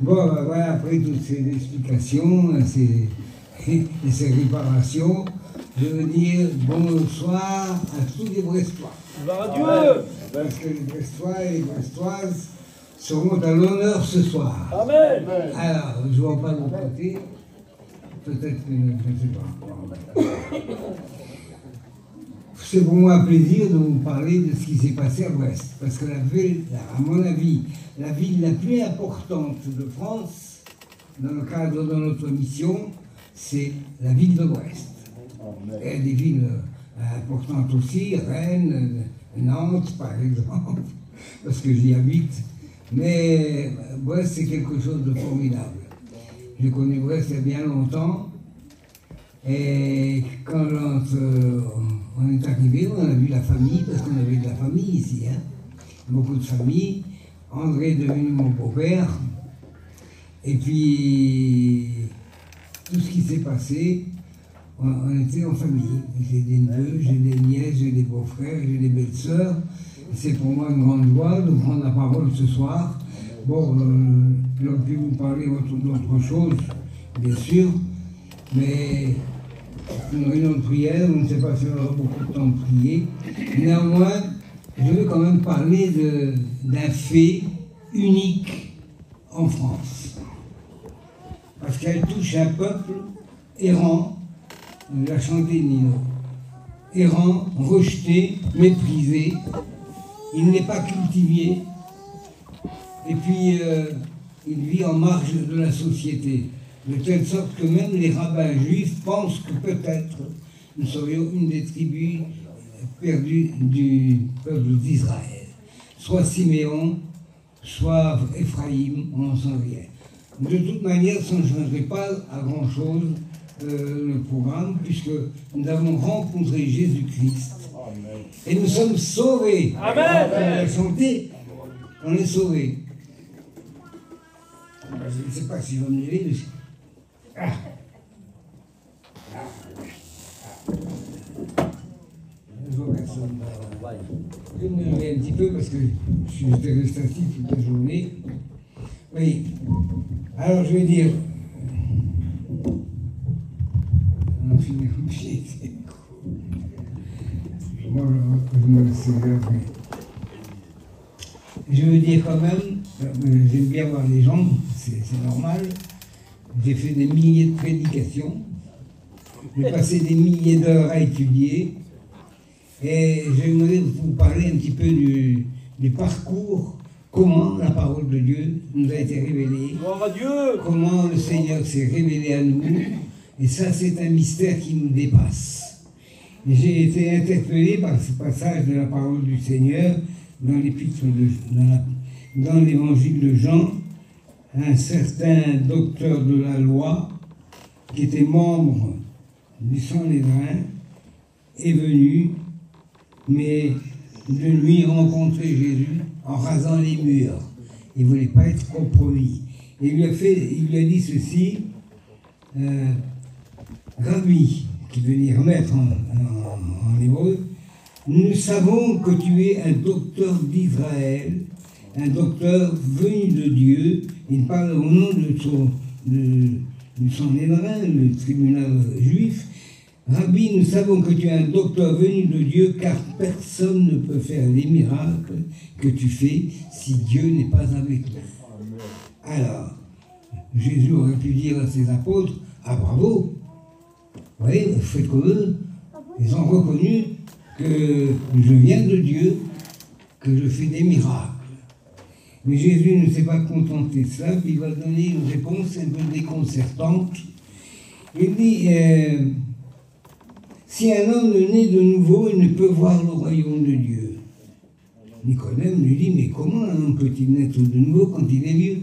Bon, ben voilà, après toutes ces explications et ces réparations, je veux dire bonsoir à tous les Brestois. Dieu. Parce que les Brestois et les Brestoises seront à l'honneur ce soir. Amen. Alors, je ne vois pas de mon côté. Peut-être que je ne sais pas. C'est pour moi un plaisir de vous parler de ce qui s'est passé à Brest. Parce que à mon avis, la ville la plus importante de France, dans le cadre de notre mission, c'est la ville de Brest. Il y a des villes importantes aussi, Rennes, Nantes par exemple, parce que j'y habite. Mais Brest, c'est quelque chose de formidable. Je connais Brest il y a bien longtemps. Et quand on est arrivé, on a vu la famille, parce qu'on avait de la famille ici, hein, beaucoup de familles. André est devenu mon beau-père. Et puis, tout ce qui s'est passé, on était en famille. J'ai des neveux, j'ai des nièces, j'ai des beaux-frères, j'ai des belles-sœurs. C'est pour moi une grande joie de prendre la parole ce soir. Bon, j'aurais pu vous parler d'autre chose, bien sûr, mais une réunion de prière, on ne sait pas si on aura beaucoup de temps de prier. Néanmoins, je veux quand même parler d'un fait unique en France. Parce qu'elle touche un peuple errant, on l'a chanté Nino, errant, rejeté, méprisé, il n'est pas cultivé, et puis il vit en marge de la société. De telle sorte que même les rabbins juifs pensent que peut-être nous serions une des tribus perdues du peuple d'Israël. Soit Siméon, soit Ephraïm, on n'en sait rien. De toute manière, ça ne changerait pas à grand-chose le programme, puisque nous avons rencontré Jésus-Christ et nous sommes sauvés. Amen. On a chanté, on est sauvés. Je ne sais pas si j'en ai les. Je vois personne. Je vais me lever un petit peu parce que j'étais resté assis toute la journée. Oui. Alors je vais dire. On finit comme pied. Moi, je me laisserai après. Je veux dire quand même, j'aime bien voir les gens, c'est normal. J'ai fait des milliers de prédications, j'ai passé des milliers d'heures à étudier, et j'aimerais vous parler un petit peu du parcours, comment la parole de Dieu nous a été révélée, Gloire à Dieu. comment le Seigneur s'est révélé à nous, et ça c'est un mystère qui nous dépasse. J'ai été interpellé par ce passage de la parole du Seigneur dans l'épître dans l'évangile de Jean. Un certain docteur de la loi, qui était membre du Sanhédrin, est venu, mais de nuit rencontrer Jésus en rasant les murs. Il ne voulait pas être compromis. Et il lui a dit ceci, Rabbi, qui veut dire maître en hébreu, nous savons que tu es un docteur d'Israël, un docteur venu de Dieu. Il parle au nom de son Hédrin, le tribunal juif. Rabbi, nous savons que tu es un docteur venu de Dieu, car personne ne peut faire les miracles que tu fais si Dieu n'est pas avec toi. Alors, Jésus aurait pu dire à ses apôtres, ah bravo, vous voyez, faites comme eux. Ils ont reconnu que je viens de Dieu, que je fais des miracles. Mais Jésus ne s'est pas contenté de cela, puis il va donner une réponse un peu déconcertante. Il dit, si un homme est né de nouveau, il ne peut voir le royaume de Dieu. Nicodème lui dit, mais comment un homme peut-il naître de nouveau quand il est vieux?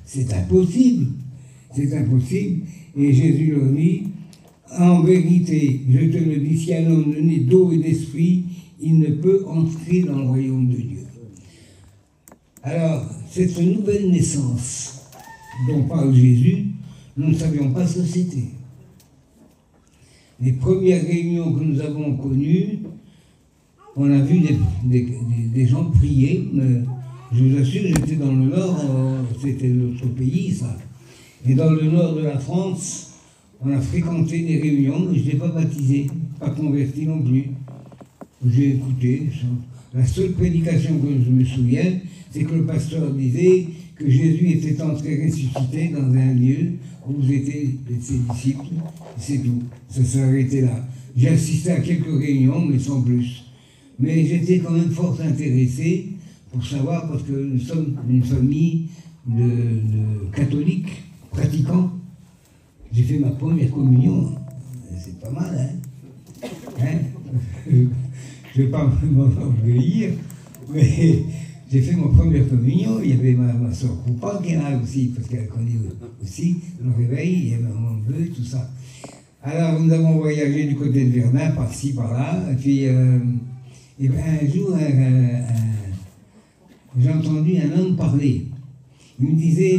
C'est impossible. C'est impossible. Et Jésus leur dit, en vérité, je te le dis, si un homme est né d'eau et d'esprit, il ne peut entrer dans le royaume de Dieu. Alors, cette nouvelle naissance dont parle Jésus, nous ne savions pas ce que c'était. Les premières réunions que nous avons connues, on a vu des gens prier, Je vous assure, j'étais dans le nord, c'était notre pays, ça. Et dans le nord de la France, on a fréquenté des réunions, mais je ne l'ai pas baptisé, pas converti non plus. J'ai écouté. La seule prédication que je me souviens, c'est que le pasteur disait que Jésus était entré ressuscité dans un lieu où étaient ses disciples. C'est tout. Ça s'est arrêté là. J'ai assisté à quelques réunions, mais sans plus. Mais j'étais quand même fort intéressé pour savoir, parce que nous sommes une famille de catholiques pratiquants. J'ai fait ma première communion. C'est pas mal, hein, je ne vais pas m'enorgueillir, mais j'ai fait ma première communion. Il y avait ma soeur Coupa qui est là aussi, parce qu'elle connaît aussi le réveil, il y avait mon neveu, tout ça. Alors nous avons voyagé du côté de Verdun, par-ci, par-là, et puis et bien, un jour, j'ai entendu un homme parler. Il me disait,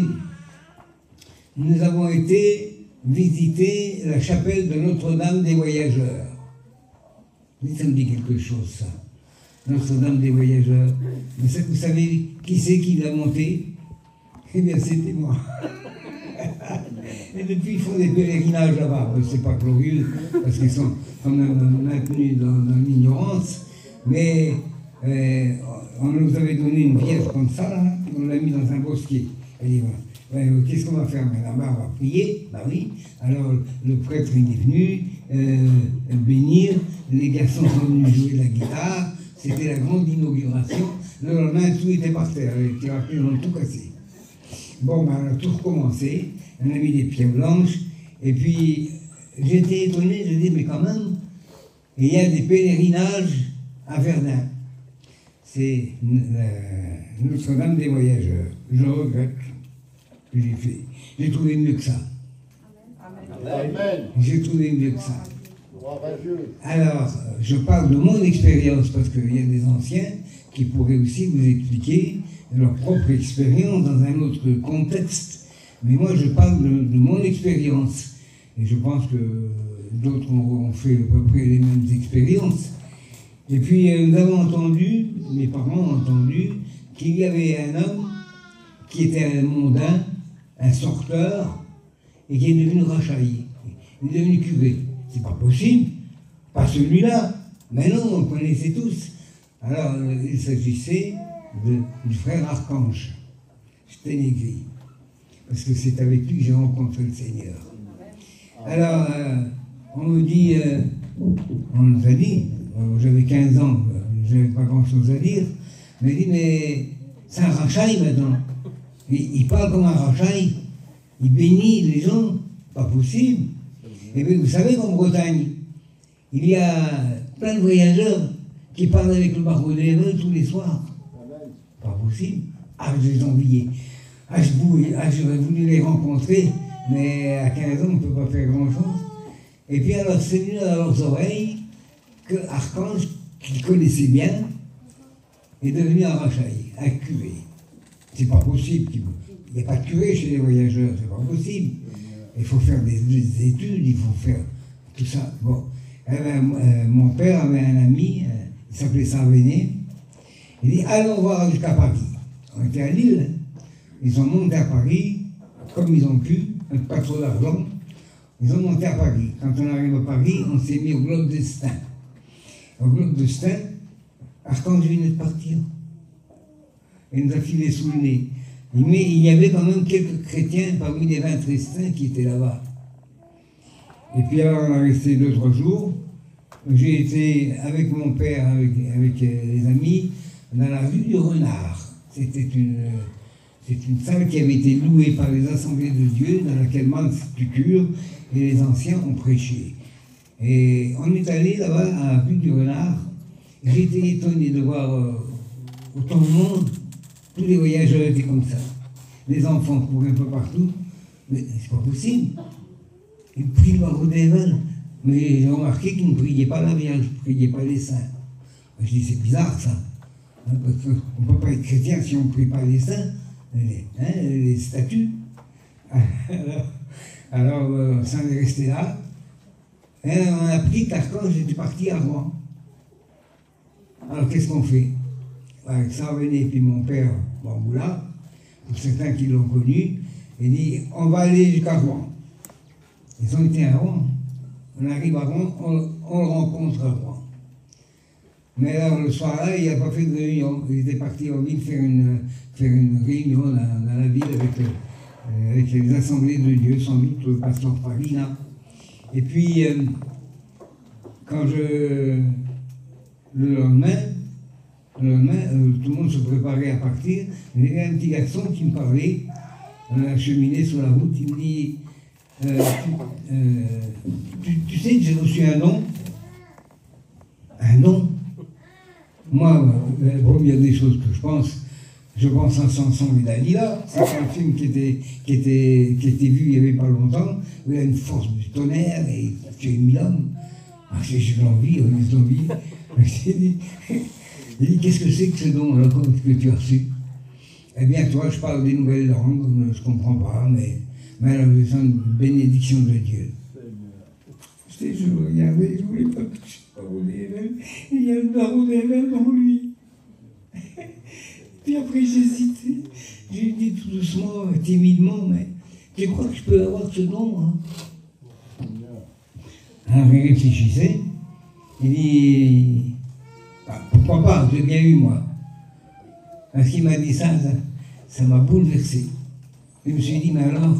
nous avons été visiter la chapelle de Notre-Dame des Voyageurs. Ça me dit quelque chose, ça. Notre-Dame des Voyageurs. Mais ça, vous savez qui c'est qui l'a monté? Eh bien, c'était moi. Et depuis, ils font des pèlerinages là-bas. C'est pas glorieux, parce qu'ils sont quand même maintenus dans l'ignorance. Mais on nous avait donné une vierge comme ça, là, on l'a mis dans un bosquet. Elle dit, qu'est-ce qu'on va faire maintenant? On va prier, bah oui. Alors le prêtre il est venu bénir, les garçons sont venus jouer la guitare, c'était la grande inauguration. Le lendemain, tout était par terre, les thérapeutes ont tout cassé. Bon, ben, on a tout recommencé, on a mis des pierres blanches, et puis j'étais étonné, je dis, mais quand même, il y a des pèlerinages à Verdun. C'est Notre-Dame des Voyageurs. Je regrette ce que j'ai fait. J'ai trouvé mieux que ça. Amen. J'ai trouvé mieux que ça. Alors, je parle de mon expérience parce qu'il y a des anciens qui pourraient aussi vous expliquer leur propre expérience dans un autre contexte. Mais moi, je parle de mon expérience. Et je pense que d'autres ont fait à peu près les mêmes expériences. Et puis, nous avons entendu, mes parents ont entendu, qu'il y avait un homme qui était un mondain, un sorteur, et qui est devenu rachaï. Il est devenu curé. C'est pas possible. Pas celui-là. Mais non, on connaissait tous. Alors, il s'agissait du frère Archange. Sténégri. Parce que c'est avec lui que j'ai rencontré le Seigneur. Alors, on me dit, on nous a dit, j'avais 15 ans, je n'avais pas grand-chose à dire, mais il dit, mais c'est un rachaï maintenant. Il parle comme un rachaï, il bénit les gens, pas possible. Et bien, vous savez qu'en Bretagne, il y a plein de voyageurs qui parlent avec le barreau des vins tous les soirs. Pas possible. Ah, je les enviais. Ah, j'aurais voulu les rencontrer, mais à 15 ans, on ne peut pas faire grand-chose. Et puis alors, c'est venu dans leurs oreilles que Archange, qu'il connaissait bien, est devenu un rachaï, un curé. C'est pas possible. Il n'y a pas de curé chez les voyageurs, c'est pas possible. Il faut faire des études, il faut faire tout ça. Bon. Mon père avait un ami, il s'appelait Saint-Véné. Il dit, allons voir jusqu'à Paris. On était à Lille. Ils sont montés à Paris, comme ils ont pu, avec pas trop d'argent. Ils ont monté à Paris. Quand on arrive à Paris, on s'est mis au Globe d'Estaing. Au Globe d'Estaing, Archange venait de partir. Il nous a filé sous le nez. Mais il y avait quand même quelques chrétiens parmi les 20 restants qui étaient là-bas. Et puis alors on a resté 2-3 jours. J'ai été avec mon père, avec les amis, dans la rue du Renard. C'est une salle qui avait été louée par les Assemblées de Dieu, dans laquelle Max Tucure et les anciens ont prêché. Et on est allé là-bas à la rue du Renard. J'ai été étonné de voir autant de monde. Tous les voyageurs étaient comme ça. Les enfants couraient un peu partout. Mais c'est pas possible. Ils prient le barreau des vins. Mais j'ai remarqué qu'ils ne priaient pas la Vierge, ils ne priaient pas les saints. Je dis, c'est bizarre ça. Hein, parce qu'on ne peut pas être chrétien si on ne prie pas les saints, les statues. Alors ça en est resté là. Et on a appris qu'Archange était parti à Rouen. Alors qu'est-ce qu'on fait? Avec ça, venait, puis mon père, Bamboula, pour certains qui l'ont connu, il dit on va aller jusqu'à Rouen. Ils ont été à Rouen. On arrive à Rouen, on le rencontre à Rouen. Mais alors, le soir-là, il n'a pas fait de réunion. Il était parti en ville faire une réunion dans la ville avec les assemblées de Dieu, sans doute le pasteur Farina. Et puis, quand le lendemain, tout le monde se préparait à partir, il y avait un petit garçon qui me parlait, on a cheminé sur la route, il me dit tu sais que j'ai reçu un don. Un don. Moi, la première des choses que je pense à Samson et Dalila. C'est un film qui était vu il n'y avait pas longtemps, où il y a une force du tonnerre et il a tué 1000 hommes. Ah, j'ai l'envie. Il dit, qu'est-ce que c'est que ce don alors, que tu as reçu? Eh bien, toi, je parle des nouvelles langues, je ne comprends pas, mais alors, je sens une bénédiction de Dieu. Je le regardais, je ne voulais pas toucher le barreau des lèvres. Il y a le barreau des lèvres en lui. Puis après, j'ai dit tout doucement, timidement, mais tu crois que je peux avoir ce don, hein? Alors, il réfléchissait. Il dit, pourquoi pas, j'ai bien eu, moi. Parce qu'il m'a dit ça m'a bouleversé. Je me suis dit, mais alors,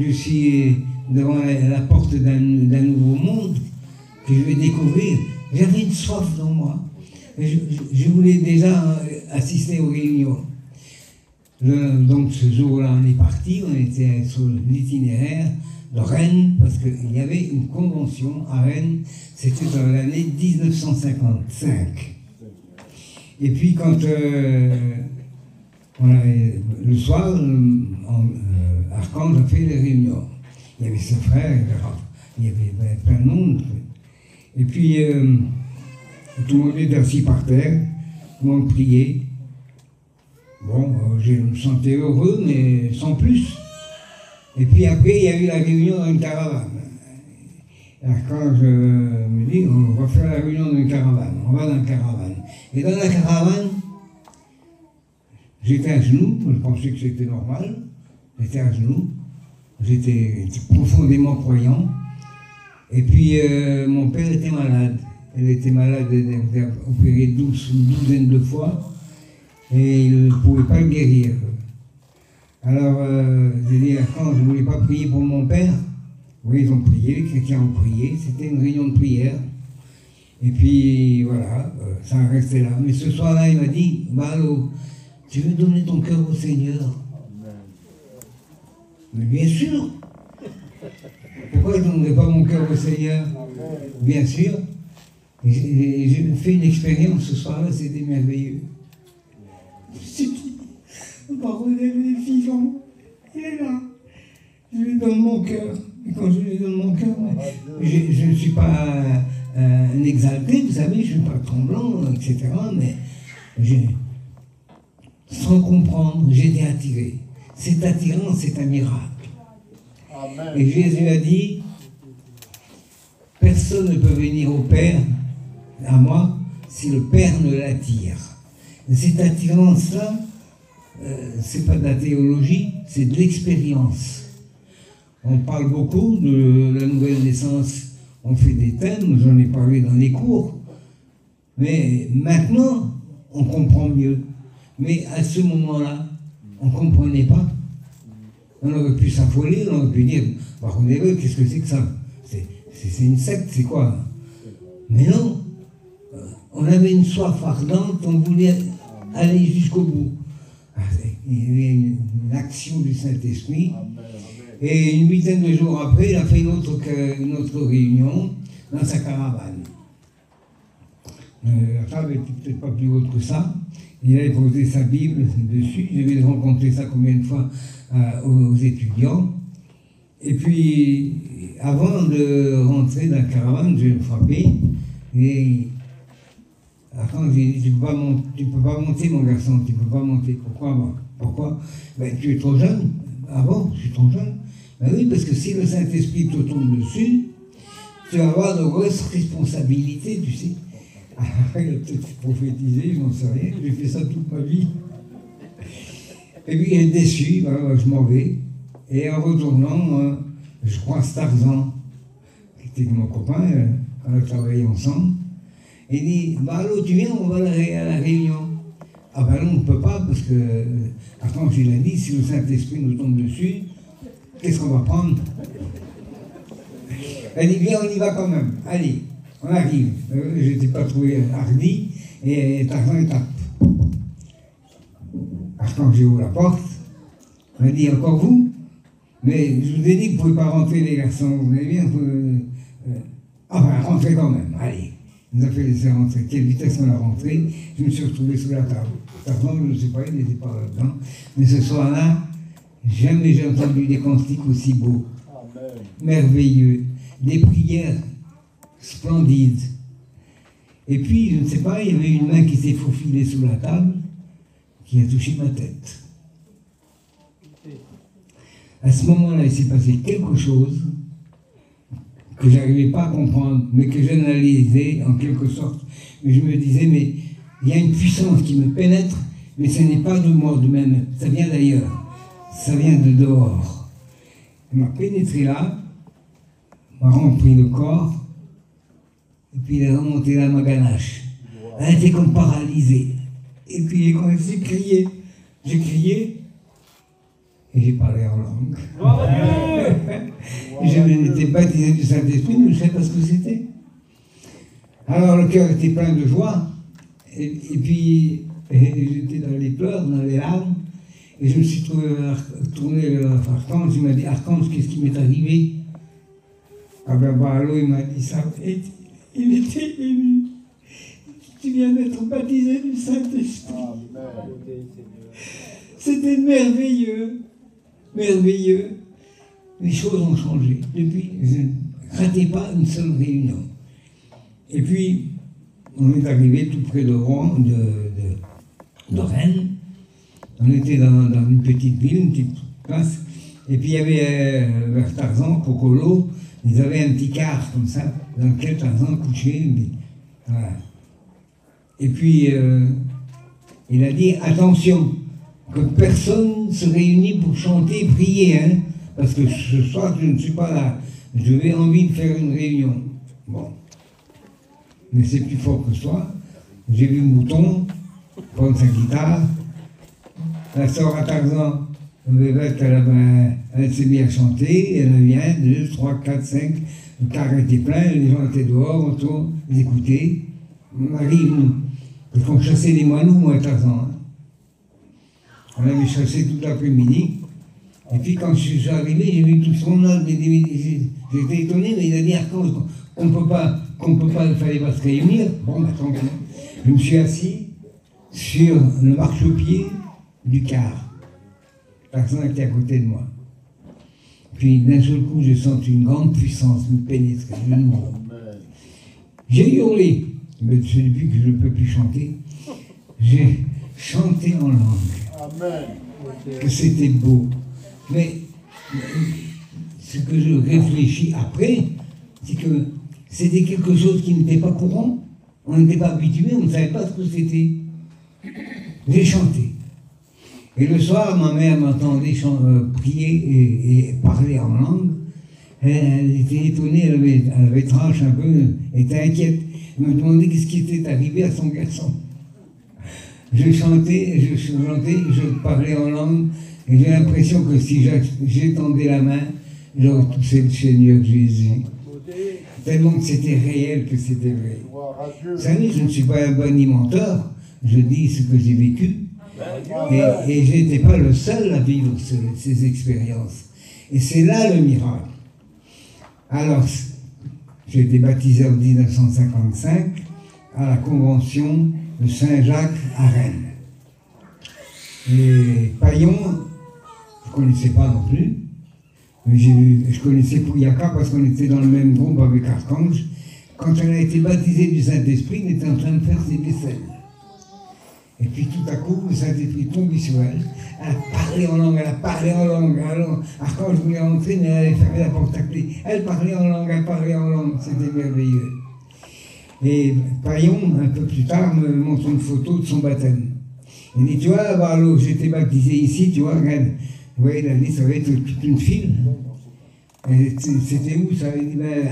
je suis devant la porte d'un nouveau monde que je vais découvrir. J'avais une soif dans moi. Je voulais déjà assister aux réunions. Donc ce jour-là, on est parti, on était sur l'itinéraire de Rennes, parce qu'il y avait une convention à Rennes, c'était dans l'année 1955. Et puis quand le soir, Archange a fait les réunions. Il y avait ses frères, il y avait plein de monde. Et puis, tout le monde était assis par terre, tout le monde priait. Bon, je me sentais heureux, mais sans plus. Et puis après, il y a eu la réunion dans une caravane. L'archange me dit, on va faire la réunion dans une caravane. On va dans la caravane. Et dans la caravane, j'étais à genoux, je pensais que c'était normal. J'étais à genoux. J'étais profondément croyant. Et puis, mon père était malade. Elle était malade, elle était opérée une douzaine de fois. Et il ne pouvait pas le guérir. Alors, j'ai dit, quand je ne voulais pas prier pour mon père, oui, ils ont prié, les chrétiens ont prié. C'était une réunion de prière. Et puis, voilà, ça a resté là. Mais ce soir-là, il m'a dit, Malo, tu veux donner ton cœur au Seigneur? Mais bien sûr. Pourquoi je ne donnerais pas mon cœur au Seigneur? Bien sûr. Et j'ai fait une expérience ce soir-là, c'était merveilleux. Je me suis dit, le parole est vivant, il est là. Je lui donne mon cœur. Et quand je lui donne mon cœur, je ne suis pas un exalté, vous savez, je ne suis pas tremblant, etc. Mais sans comprendre, j'étais attiré. Cette attirance, c'est un miracle. Amen. Et Jésus a dit, personne ne peut venir au Père, à moi, si le Père ne l'attire. Cette attirance-là, c'est pas de la théologie, c'est de l'expérience. On parle beaucoup de la nouvelle naissance, on fait des thèmes, j'en ai parlé dans les cours, mais maintenant, on comprend mieux. Mais à ce moment-là, on ne comprenait pas. On aurait pu s'affoler, on aurait pu dire, par contre, qu'est-ce que c'est que ça? C'est une secte, c'est quoi? Mais non, on avait une soif ardente, on voulait aller jusqu'au bout. Il y avait une action du Saint-Esprit. Et une huitaine de jours après, il a fait une autre réunion dans sa caravane. La table n'était peut-être pas plus haute que ça. Il avait posé sa Bible dessus. Je vais rencontrer ça combien de fois aux étudiants. Et puis, avant de rentrer dans la caravane, je l'ai frappé. Et quand j'ai dit, tu ne peux pas monter, mon garçon, tu ne peux pas monter. Pourquoi? Ben, tu es trop jeune. Ah bon, je suis trop jeune? Ben oui, parce que si le Saint-Esprit te tombe dessus, tu vas avoir de grosses responsabilités, tu sais. Il a peut-être prophétisé, je n'en sais rien, j'ai fait ça toute ma vie. Et puis elle est déçue, ben, je m'en vais. Et en retournant, je croise Tarzan, qui était mon copain, on a travaillé ensemble. Il dit, bah allô, tu viens, on va à la réunion. Ah ben non, on ne peut pas, parce que, quand il a dit, si le Saint-Esprit nous tombe dessus, qu'est-ce qu'on va prendre? Elle dit, viens, on y va quand même. Allez, on arrive. Je n'étais pas trouvé hardi, et Tarzan il tape. Quand j'ouvre la porte, on m'a dit, encore vous? Mais je vous ai dit, vous ne pouvez pas rentrer, les garçons, vous allez bien, ah ben, rentrez quand même, allez. Il nous a fait laisser rentrer. Quelle vitesse on a rentré, je me suis retrouvé sous la table. Tarzan, je ne sais pas, il n'était pas là-dedans. Mais ce soir-là, jamais j'ai entendu des cantiques aussi beaux, merveilleux, des prières splendides. Et puis, je ne sais pas, il y avait une main qui s'est faufilée sous la table, qui a touché ma tête. À ce moment-là, il s'est passé quelque chose que je n'arrivais pas à comprendre, mais que j'analysais en quelque sorte. Mais je me disais, mais il y a une puissance qui me pénètre, mais ce n'est pas de moi de même, ça vient d'ailleurs, ça vient de dehors. Il m'a pénétré là, m'a rempli le corps, et puis il est remonté dans ma ganache. Elle était comme paralysée. Et puis il a commencé à crier. J'ai crié, et j'ai parlé en langue. Je n'étais pas baptisé du Saint-Esprit, mais je ne savais pas ce que c'était. Alors le cœur était plein de joie, et puis j'étais dans les pleurs, dans les larmes, et je me suis tourné vers Archange, il m'a dit, Archange, qu'est-ce qui m'est arrivé? Ah ben allô, il m'a dit ça, et il était ému. Tu viens d'être baptisé du Saint-Esprit. C'était merveilleux, merveilleux. Les choses ont changé. Depuis, je ne ratais pas une seule réunion. Et puis, on est arrivé tout près de Rennes. On était dans une petite ville, une petite place. Et puis, il y avait, vers Tarzan, Cocolo, ils avaient un petit car comme ça, dans lequel Tarzan couchait. Voilà. Et puis, il a dit, attention, que personne ne se réunit pour chanter et prier, hein, parce que ce soir, je ne suis pas là. J'avais envie de faire une réunion. Bon. Mais c'est plus fort que soi. J'ai vu Mouton prendre sa guitare. La sœur à Tarzan, elle s'est mise à chanter. Elle vient, 2, 3, 4, 5. Le car était plein, les gens étaient dehors, autour, ils écoutaient. On arrive, nous. Parce qu'on chassait les moineaux, moi et Tarzan. Hein. On avait chassé toute l'après-midi. Et puis quand je suis arrivé, j'ai vu tout ce monde-là. J'étais étonné, mais il a dit à cause qu'on ne peut pas, il fallait pas se réunir. Bon, bah tant pis. Je me suis assis sur le marchepied du car. Tarzan était à côté de moi. Puis d'un seul coup, j'ai senti une grande puissance me pénétrer. J'ai hurlé. Mais c'est depuis que je ne peux plus chanter. J'ai chanté en langue. Amen. Que c'était beau. Mais ce que je réfléchis après, c'est que c'était quelque chose qui n'était pas courant. On n'était pas habitué, on ne savait pas ce que c'était. J'ai chanté. Et le soir, ma mère m'entendait prier et parler en langue. Elle était étonnée, elle avait tranché un peu, elle était inquiète. Elle me demandait qu'est-ce qui était arrivé à son garçon. Je chantais, je parlais en langue, et j'ai l'impression que si j'étendais la main, j'aurais touché le Seigneur Jésus. Tellement que c'était réel, que c'était vrai. Vous savez, je ne suis pas un bon menteur, je dis ce que j'ai vécu, et je n'étais pas le seul à vivre ces expériences. Et c'est là le miracle. Alors, j'ai été baptisé en 1955 à la Convention de Saint-Jacques à Rennes. Et Paillon, je ne connaissais pas non plus, mais je connaissais Pouillaka parce qu'on était dans le même groupe avec Archange. Quand elle a été baptisée du Saint-Esprit, elle était en train de faire ses vaisselles. Et puis tout à coup, le Saint-Esprit tombe sur elle. Elle a parlé en langue, Alors, Archange voulait rentrer, mais elle avait fermé la porte à clé. Elle parlait en langue, c'était merveilleux. Et Paillon, un peu plus tard, me montre une photo de son baptême. Il dit, tu vois, là-bas, j'étais baptisé ici, tu vois, regarde. Oui, il a dit, ça va être toute une file. C'était où ça? Il dit, ben,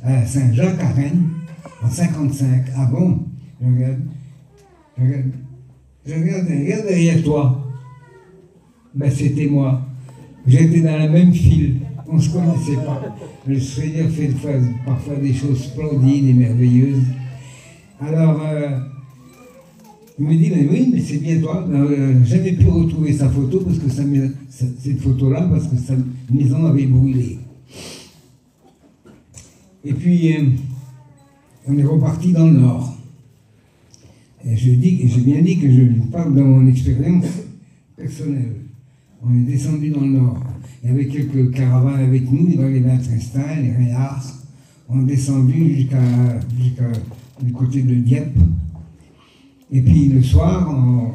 à Saint-Jacques, à Rennes, en 55. Ah bon? Je regarde derrière toi. Ben, c'était moi. J'étais dans la même file. On ne se connaissait pas. Le Seigneur fait parfois des choses splendides et merveilleuses. Alors, il me dit, mais oui, mais c'est bien toi. J'avais pu retrouver sa photo, parce que cette photo-là, parce que sa maison avait brûlé. Et puis, on est reparti dans le nord. Et j'ai bien dit que je parle de mon expérience personnelle. On est descendu dans le nord. Il y avait quelques caravanes avec nous, dans les Vin-Tristan, les Réards. On est descendu jusqu'à du côté de Dieppe. Et puis le soir,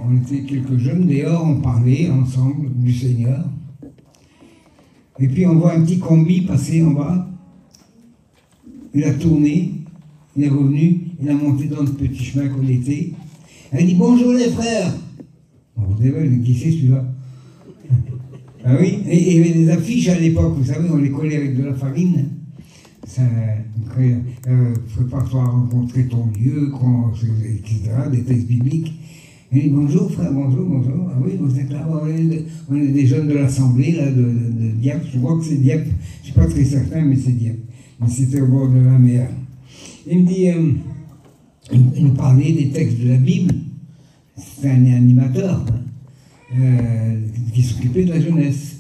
on était quelques jeunes dehors, on parlait ensemble du Seigneur. Et puis on voit un petit combi passer en bas. Il a tourné, il est revenu, il a monté dans le petit chemin qu'on était. Elle dit, bonjour les frères. On se dit, qui c'est celui-là? Ah oui, et il y avait des affiches à l'époque, vous savez, on les collait avec de la farine. Prépare-toi à rencontrer ton Dieu, etc., des textes bibliques. Il dit, bonjour frère, bonjour. Ah oui, vous êtes là, on est des jeunes de l'Assemblée, là, de Dieppe. Je crois que c'est Dieppe, je ne suis pas très certain, mais c'est Dieppe. Mais c'était au bord de la mer. Il me dit, il nous parlait des textes de la Bible. C'était un animateur qui s'occupait de la jeunesse.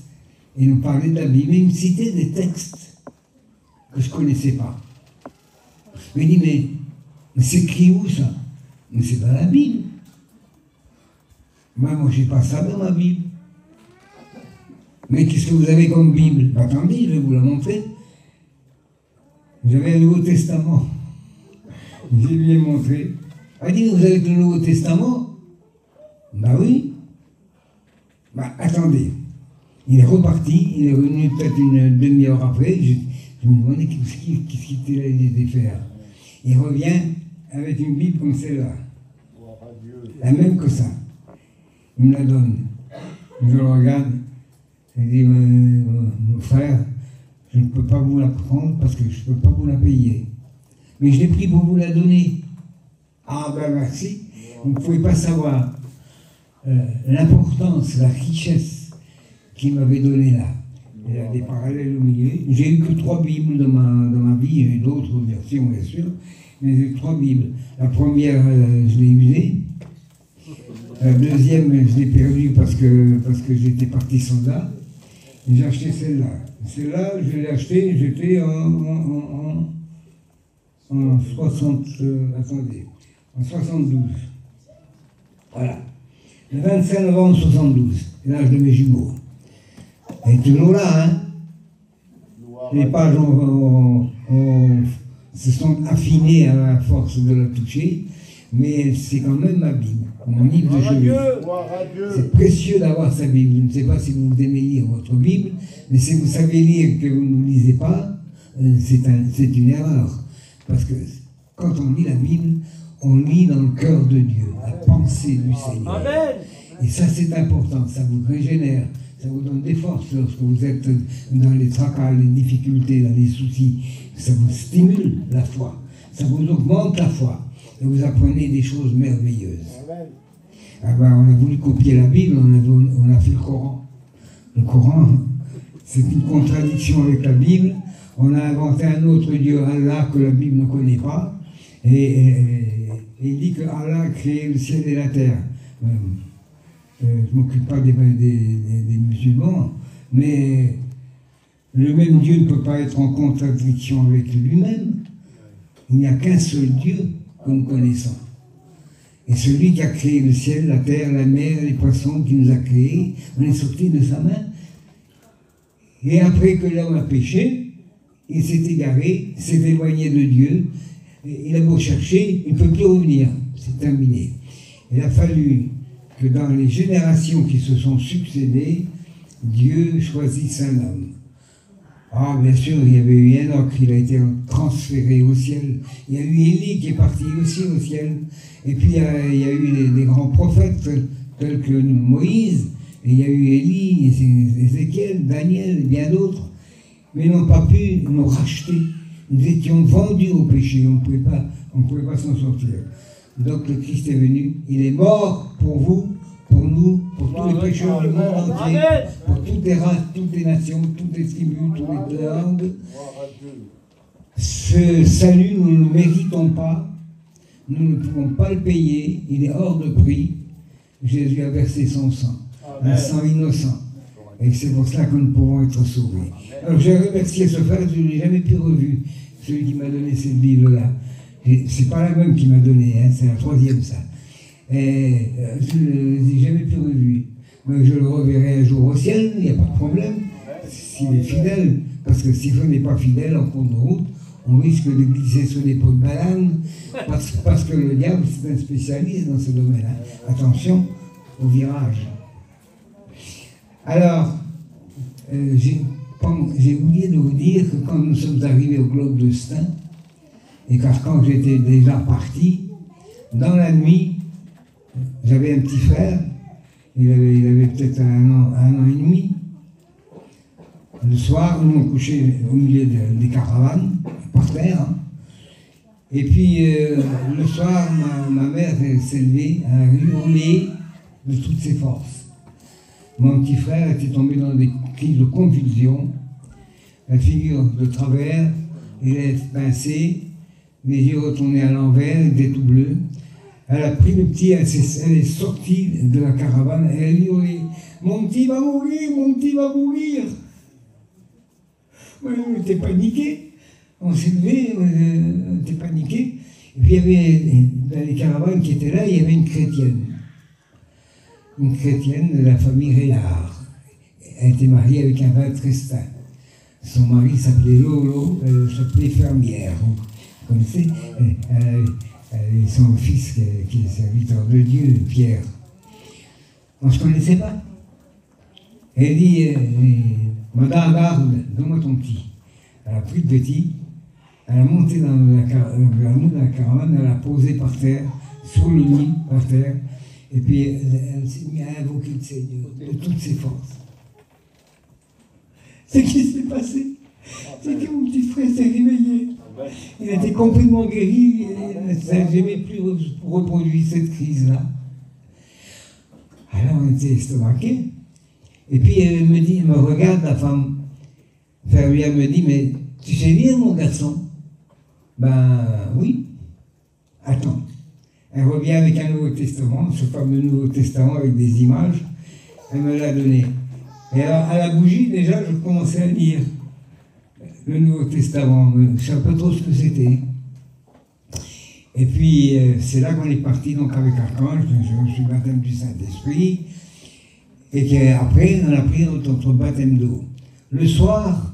Il nous parlait de la Bible. Il me citait des textes que je ne connaissais pas. Il me dit, mais c'est écrit où ça? Mais c'est dans la Bible. Moi, je n'ai pas ça dans ma Bible. Mais qu'est-ce que vous avez comme Bible? Attendez, je vais vous la montrer. J'avais un Nouveau Testament. Je lui ai montré. Elle dit, vous avez le Nouveau Testament? Ben oui. Ben attendez. Il est reparti, il est revenu peut-être une demi-heure après. Je me demandais qu'est-ce qu'il allait faire. Il revient avec une Bible comme celle-là. La même que ça. Il me la donne. Je le regarde. Je dis, mon frère, je ne peux pas vous la prendre parce que je ne peux pas vous la payer. Mais je l'ai pris pour vous la donner. Ah ben merci. Vous ne pouvez pas savoir l'importance, la richesse qu'il m'avait donnée là. Il y a des parallèles au milieu. J'ai eu que 3 Bibles dans ma vie. J'ai eu d'autres versions, bien sûr. Mais j'ai eu 3 Bibles. La première, je l'ai usée. La deuxième, je l'ai perdue parce que j'étais parti soldat. J'ai acheté celle-là. Celle-là, je l'ai achetée, j'étais en 72. Voilà. Le 25 novembre 72, c'est l'âge de mes jumeaux. Elle est toujours là, hein. Les pages se sont affinées à la force de la toucher, mais c'est quand même ma Bible, mon livre de chevet. C'est précieux d'avoir sa Bible. Je ne sais pas si vous aimez lire votre Bible, mais si vous savez lire et que vous ne lisez pas, c'est une erreur. Parce que quand on lit la Bible, on lit dans le cœur de Dieu, la pensée du Seigneur. Amen. Et ça, c'est important, ça vous régénère, ça vous donne des forces lorsque vous êtes dans les tracas, les difficultés, dans les soucis. Ça vous stimule la foi, ça vous augmente la foi, et vous apprenez des choses merveilleuses. Ah ben, on a voulu copier la Bible, on a fait le Coran. Le Coran, c'est une contradiction avec la Bible. On a inventé un autre Dieu, Allah, que la Bible ne connaît pas. Et il dit que Allah a créé le ciel et la terre. Je ne m'occupe pas des musulmans, mais le même Dieu ne peut pas être en contradiction avec lui-même. Il n'y a qu'un seul Dieu que nous connaissons. Et celui qui a créé le ciel, la terre, la mer, les poissons, qui nous a créés, on est sortis de sa main. Et après que l'homme a péché, il s'est égaré, s'est éloigné de Dieu, il a beau chercher, il ne peut plus revenir, c'est terminé. Il a fallu que dans les générations qui se sont succédées, Dieu choisisse un homme. Ah, bien sûr, il y avait eu Enoch, il a été transféré au ciel. Il y a eu Élie qui est parti aussi au ciel. Et puis il y a eu des grands prophètes tels que Moïse, et il y a eu Élie, Ézéchiel, Daniel, et bien d'autres, mais n'ont pas pu nous racheter. Nous étions vendus au péché, on ne pouvait pas s'en sortir. Donc le Christ est venu, il est mort pour vous, pour nous, pour tous les pécheurs du monde entier, pour toutes les races, toutes les nations, toutes les tribus, toutes les langues. Ce salut, nous ne le méritons pas, nous ne pouvons pas le payer, il est hors de prix. Jésus a versé son sang, un sang innocent. Et c'est pour cela que nous pouvons être sauvés. Alors j'ai remercié ce frère, je ne l'ai jamais plus revu, celui qui m'a donné cette Bible-là. C'est pas la même qui m'a donné, hein, c'est la troisième ça. Et je ne l'ai jamais plus revu. Mais je le reverrai un jour au ciel, il n'y a pas de problème, s'il est fidèle. Parce que si on n'est pas fidèle en cours de route, on risque de glisser sur les pots de banane, parce que le diable, c'est un spécialiste dans ce domaine-là. Attention au virage. Alors, j'ai oublié de vous dire que quand nous sommes arrivés au Globe de Stein, et car quand j'étais déjà parti, dans la nuit, j'avais un petit frère, il avait peut-être un an et demi. Le soir, nous on couchait au milieu des caravanes, par terre. Hein. Et puis, le soir, ma mère s'est levée, elle a hurlé de toutes ses forces. Mon petit frère était tombé dans des crises de convulsion, la figure de travers, il est pincé, les yeux retournés à l'envers, il était tout bleu. Elle a pris le petit, elle est sortie de la caravane, et elle a hurlé « Mon petit va mourir, mon petit va mourir !» On était paniqués, on s'est levés, on était paniqués. Et puis il y avait, dans les caravanes qui étaient là, il y avait une chrétienne de la famille Rélard. Elle était mariée avec un peintre Tristan. Son mari s'appelait Lolo, elle s'appelait Fermière. Vous connaissez, et son fils qui est serviteur de Dieu, Pierre. On ne se connaissait pas. Elle dit, Madame Garde, donne-moi ton petit. Elle a pris le petit, elle a monté vers nous dans la caravane, elle l'a posé par terre, sur le lit, par terre, et puis elle s'est mise à invoquer le Seigneur de toutes ses forces. Ce qui s'est passé, c'est que mon petit frère s'est réveillé. Il était complètement guéri, et il n'a jamais plus reproduit cette crise-là. Alors on était estomaqués. Et puis elle me regarde, la femme fermière me dit, mais tu sais lire mon garçon? Ben oui. Attends. Elle revient avec un Nouveau Testament, ce fameux Nouveau Testament avec des images. Elle me l'a donné. Et alors, à la bougie, déjà, je commençais à lire le Nouveau Testament. Je ne savais pas trop ce que c'était. Et puis, c'est là qu'on est parti donc avec Archange, je suis baptême du Saint-Esprit. Et qu'après, on a pris notre baptême d'eau. Le soir,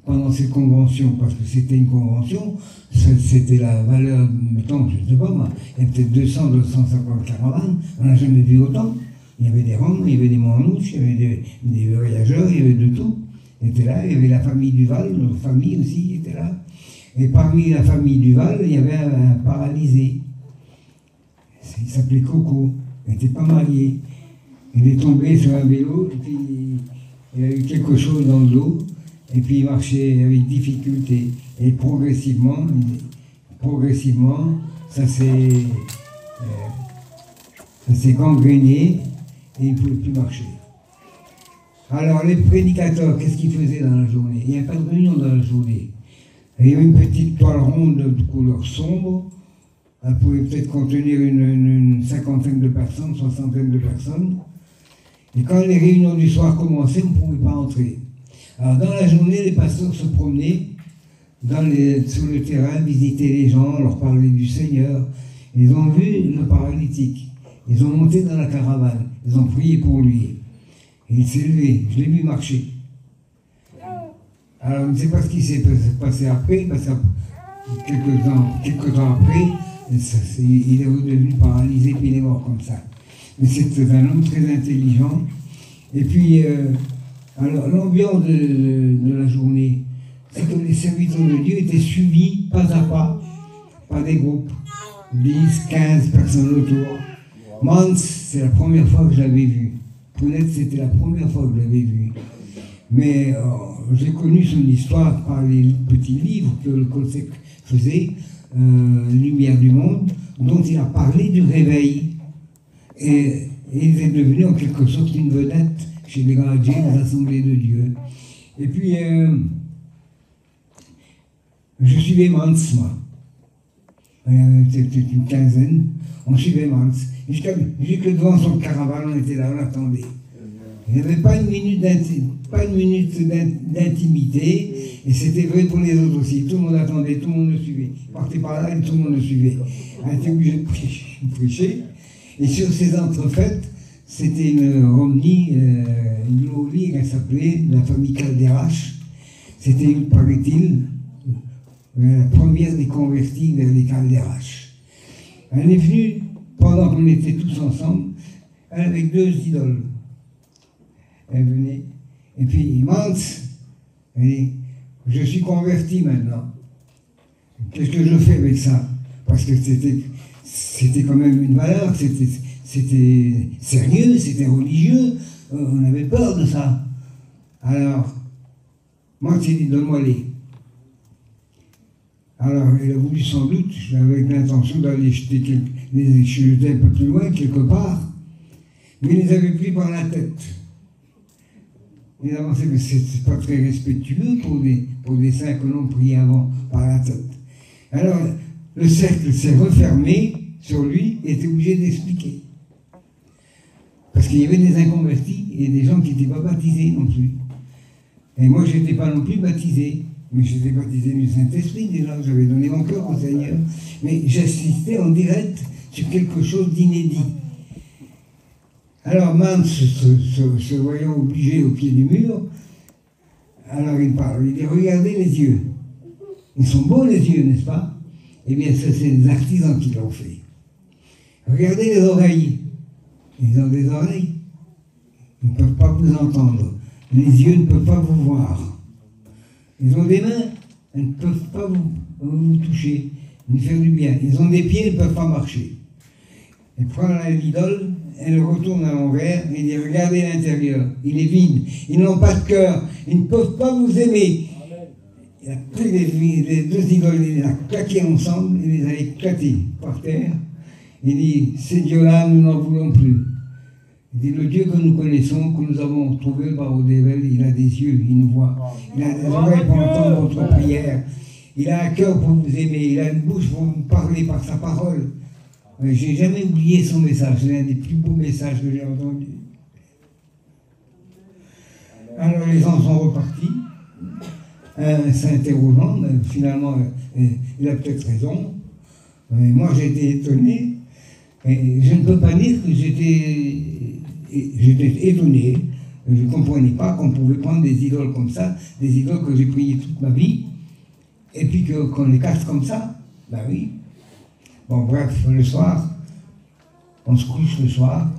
pendant cette convention, parce que c'était une convention, c'était la valeur, mettons, je ne sais pas moi, il y a peut-être 200, 250 caravanes, on n'a jamais vu autant. Il y avait des Roms, il y avait des Manouches, il y avait des voyageurs, il y avait de tout. Ils étaient là, il y avait la famille Duval, notre famille aussi était là. Et parmi la famille Duval, il y avait un paralysé. Il s'appelait Coco, il n'était pas marié. Il est tombé sur un vélo, et puis il a eu quelque chose dans le dos, et puis il marchait avec difficulté. Et progressivement, ça s'est gangréné, et il ne pouvait plus marcher. Alors les prédicateurs, qu'est-ce qu'ils faisaient dans la journée? Il n'y avait pas de réunion dans la journée. Il y avait une petite toile ronde de couleur sombre, elle pouvait peut-être contenir une cinquantaine de personnes, soixantaine de personnes. Et quand les réunions du soir commençaient, on ne pouvait pas entrer. Alors dans la journée, les pasteurs se promenaient sur le terrain, visitaient les gens, leur parlaient du Seigneur. Ils ont vu le paralytique. Ils ont monté dans la caravane. Ils ont prié pour lui. Et il s'est levé. Je l'ai vu marcher. Alors je ne sais pas ce qui s'est passé après, parce que quelques temps après, il est redevenu paralysé, puis il est mort comme ça. Mais c'était un homme très intelligent. Et puis, alors l'ambiance de la journée, c'est que les serviteurs de Dieu étaient suivis pas à pas par des groupes, 10, 15 personnes autour. Mans, c'est la première fois que je l'avais vu. Peut-être c'était la première fois que je l'avais vu. Mais j'ai connu son histoire par les petits livres que le Colsec faisait, Lumière du monde, dont il a parlé du réveil. Et il est devenu en quelque sorte une vedette chez les gardiens des Assemblées de Dieu. Et puis, je suivais Mans, moi. C'était une quinzaine, on suivait Mans. Jusque devant son caravane, on était là, on attendait. Il n'y avait pas une minute d'intimité, et c'était vrai pour les autres aussi. Tout le monde attendait, tout le monde le suivait. Il partait par là et tout le monde le suivait. On était obligé de prêcher. Et sur ces entrefaites, c'était une Romney, une Lowly, elle s'appelait, de la famille Calderache. C'était, paraît-il, la première des convertis vers les Calderache. Elle est venue, pendant qu'on était tous ensemble, avec 2 idoles. Elle venait, et puis Mans, elle dit, je suis converti maintenant. Qu'est-ce que je fais avec ça? Parce que c'était quand même une valeur, c'était sérieux, c'était religieux, on avait peur de ça. Alors, Mans s'est dit, donne-moi-les. Alors, il a voulu sans doute, avec l'intention d'aller les jeter un peu plus loin, quelque part, mais il les avait pris par la tête. Évidemment, c'est pas très respectueux pour des saints que l'on prie avant par la tête. Alors, le cercle s'est refermé sur lui et était obligé d'expliquer. Parce qu'il y avait des inconvertis et des gens qui n'étaient pas baptisés non plus. Et moi, je n'étais pas non plus baptisé. Mais j'étais baptisé du Saint-Esprit déjà, j'avais donné mon cœur au Seigneur. Mais j'assistais en direct sur quelque chose d'inédit. Alors Mans, se voyant obligé au pied du mur, alors il parle, il dit, regardez les yeux. Ils sont beaux les yeux, n'est-ce pas? Eh bien, ça c'est les artisans qui l'ont fait. Regardez les oreilles. Ils ont des oreilles. Ils ne peuvent pas vous entendre. Les yeux ne peuvent pas vous voir. Ils ont des mains. Elles ne peuvent pas vous toucher, ni faire du bien. Ils ont des pieds, ils ne peuvent pas marcher. Et prend l'idole, elle retourne à l'envers et dit, regardez l'intérieur, il est vide. Ils n'ont pas de cœur, ils ne peuvent pas vous aimer. Il a pris les 2 idoles, il les a claquées ensemble, il les a éclatées par terre. Il dit, ces dieux-là, nous n'en voulons plus. Il dit, le Dieu que nous connaissons, que nous avons trouvé par Odével, il a des yeux, il nous voit. Il a des oreilles pour entendre votre prière. Il a un cœur pour vous aimer, il a une bouche pour vous parler par sa parole. J'ai jamais oublié son message, c'est l'un des plus beaux messages que j'ai entendus. Alors les gens sont repartis, s'interrogeant, finalement il a peut-être raison. Mais moi j'ai été étonné, et je ne peux pas dire que j'étais étonné. Je ne comprenais pas qu'on pouvait prendre des idoles comme ça, des idoles que j'ai priées toute ma vie, et puis qu'on les casse comme ça. Ben oui. Bon, bref, le soir, on se couche le soir,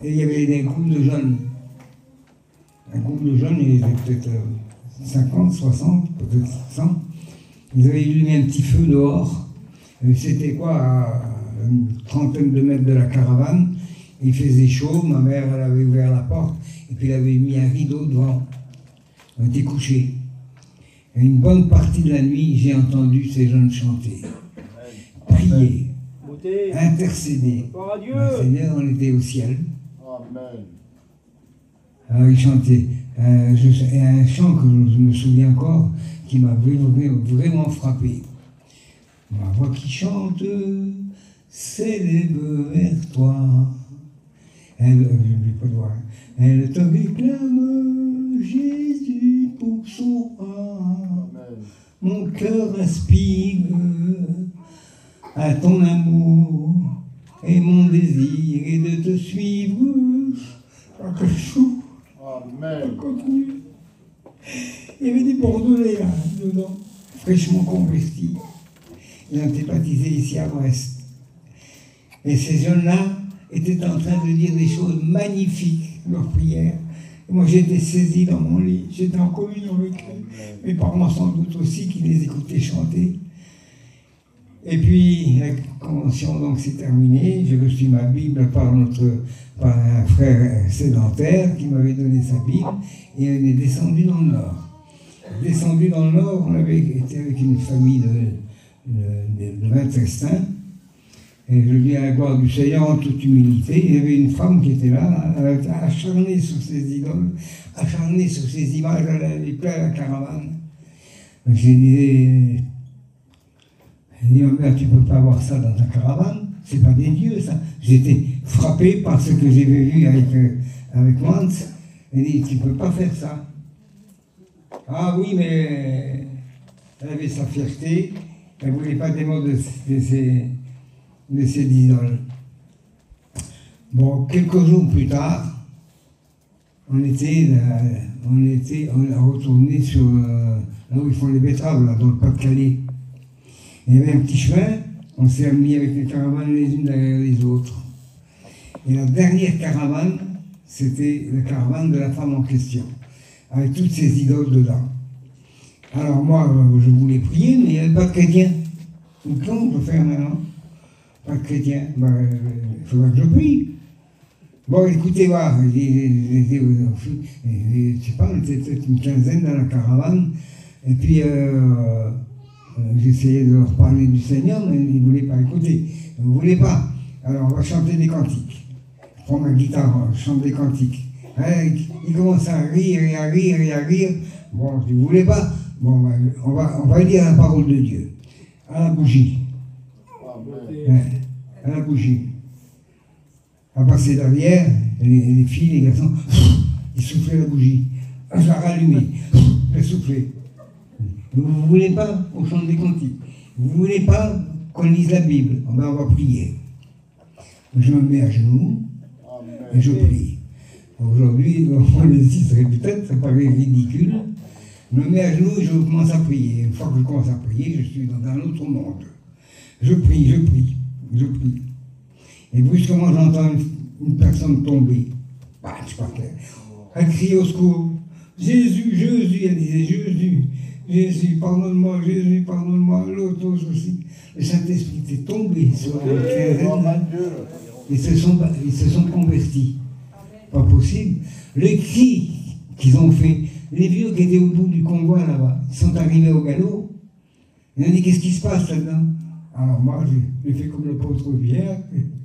et il y avait un groupe de jeunes. Un groupe de jeunes, ils étaient peut-être 50, 60, peut-être 100. Ils avaient allumé un petit feu dehors. C'était quoi, à une trentaine de mètres de la caravane. Il faisait chaud, ma mère, elle avait ouvert la porte, et puis elle avait mis un rideau devant. On était couchés. Et une bonne partie de la nuit, j'ai entendu ces jeunes chanter. Prier, intercéder. Seigneur, on était au ciel. Amen. Alors il chantait un chant que je me souviens encore, qui m'a vraiment frappé. Ma voix qui chante, s'élève vers toi. Elle te réclame, Jésus, pour son roi. Mon cœur aspire à ton amour, et mon désir est de te suivre. Chaque jour, Amen. Continue. Il y avait des Bordelais là, dedans, fraîchement convertis. Ils ont été baptisés ici à Brest. Et ces jeunes-là étaient en train de dire des choses magnifiques, leurs prières. Et moi j'étais saisi dans mon lit, j'étais en communion avec eux, mes parents sans doute aussi qui les écoutaient chanter. Et puis, la convention donc s'est terminée. J'ai reçu ma Bible par un frère sédentaire qui m'avait donné sa Bible. Et on est descendu dans le Nord. Descendu dans le Nord, on avait été avec une famille de 20 Cestins. Et je dis à la gloire du Seigneur en toute humilité. Il y avait une femme qui était là, elle était acharnée sur ses idoles, acharnée sur ses images, elle avait plein la caravane. J'ai dit, ma mère, tu ne peux pas avoir ça dans ta caravane, c'est pas des dieux ça. J'étais frappé par ce que j'avais vu avec Mans. Elle dit, tu ne peux pas faire ça. Ah oui, mais elle avait sa fierté, elle ne voulait pas des mots de ses idoles. Bon, quelques jours plus tard, on a retourné sur là où ils font les betteraves, là, dans le Pas-de-Calais. Il y avait un petit chemin, on s'est mis avec les caravanes les unes derrière les autres. Et la dernière caravane, c'était la caravane de la femme en question, avec toutes ces idoles dedans. Alors moi, je voulais prier, mais il n'y avait pas de chrétien. Donc comment on peut faire maintenant? Pas de chrétien. Il faudra que je prie. Bon, écoutez, voir, je sais pas, on était peut-être une quinzaine dans la caravane, et puis j'essayais de leur parler du Seigneur, mais ils ne voulaient pas écouter. Ils ne voulaient pas. Alors on va chanter des cantiques. Je prends ma guitare, je chante des cantiques. Ils commencent à rire et à rire et à rire. Bon, je ne voulais pas. Bon, on va lire la parole de Dieu. À la bougie. À la bougie. À passer derrière, les filles, les garçons, ils soufflaient la bougie. Je la rallumais, je soufflais. Vous ne voulez pas qu'on chante des cantiques. Vous ne voulez pas qu'on lise la Bible. On va prier. Je me mets à genoux et je prie. Aujourd'hui, on le dit, peut-être, ça paraît ridicule. Je me mets à genoux et je commence à prier. Une fois que je commence à prier, je suis dans un autre monde. Je prie, je prie, je prie. Et brusquement, j'entends une personne tomber. Elle crie au secours. Jésus, Jésus, elle disait Jésus, Jésus, pardonne-moi, Jésus, pardonne-moi, l'autre aussi. Le Saint-Esprit était tombé sur la quinzaine. Ils se sont convertis. Pas possible. Les cris qu'ils ont fait, les vieux qui étaient au bout du convoi là-bas, ils sont arrivés au galop. Ils ont dit qu'est-ce qui se passe là-dedans? Alors moi, j'ai fait comme l'apôtre Pierre,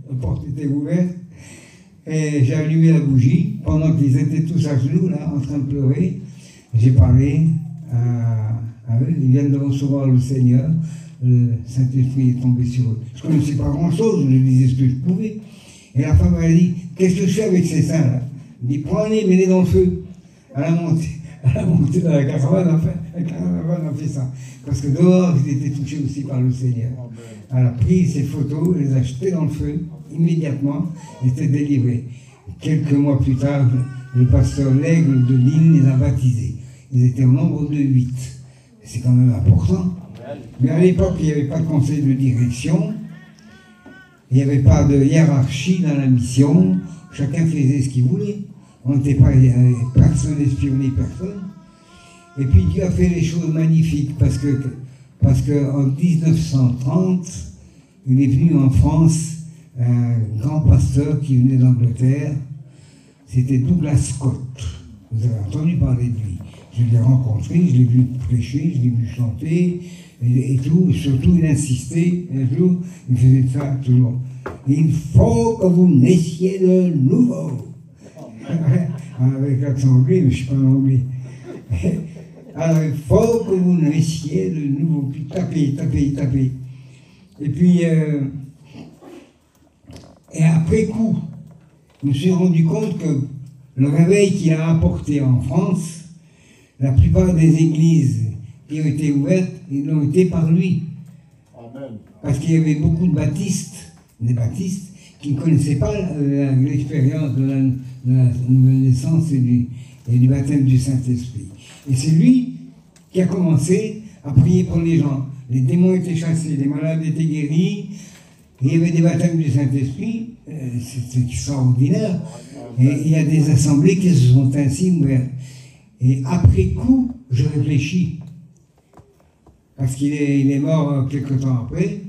la porte était ouverte, et j'ai allumé la bougie, pendant qu'ils étaient tous à genoux, là, en train de pleurer. J'ai parlé à eux, ils viennent de recevoir le Seigneur, le Saint-Esprit est tombé sur eux. Je ne connaissais pas grand-chose, je disais ce que je pouvais. Et la femme m'a dit, qu'est-ce que je fais avec ces seins là? Elle dit, prenez, mets-les dans le feu. Elle a monté dans la caravane, enfin, la caravane a fait ça. Parce que dehors, ils étaient touchés aussi par le Seigneur. Elle a pris ses photos, les a jetées dans le feu, immédiatement, ils étaient délivrés. Quelques mois plus tard, le pasteur L'Aigle de Lille les a baptisés. Ils étaient au nombre de 8. C'est quand même important. Mais à l'époque, il n'y avait pas de conseil de direction, il n'y avait pas de hiérarchie dans la mission, chacun faisait ce qu'il voulait. On n'était pas, personne n'espionnait personne. Et puis Dieu a fait les choses magnifiques parce que en 1930, il est venu en France un grand pasteur qui venait d'Angleterre, c'était Douglas Scott. Vous avez entendu parler de lui. Je l'ai rencontré, je l'ai vu prêcher, je l'ai vu chanter et tout. Et surtout, il insistait un jour, il faisait ça toujours. Il faut que vous naissiez de nouveau. Avec l'accent anglais, mais je ne suis pas anglais. Alors, il faut que vous naissiez de nouveau. Puis tapez. Et puis, et après coup, je me suis rendu compte que le réveil qu'il a apporté en France, la plupart des églises qui ont été ouvertes, ils l'ont été par lui. Amen. Parce qu'il y avait beaucoup de baptistes, des baptistes, qui ne connaissaient pas l'expérience de la nouvelle naissance et du baptême du Saint-Esprit. Et c'est lui qui a commencé à prier pour les gens. Les démons étaient chassés, les malades étaient guéris, il y avait des baptêmes du Saint-Esprit, c'est extraordinaire. Et il y a des assemblées qui se sont ainsi ouvertes. Et après coup, je réfléchis. Parce qu'il est mort quelque temps après,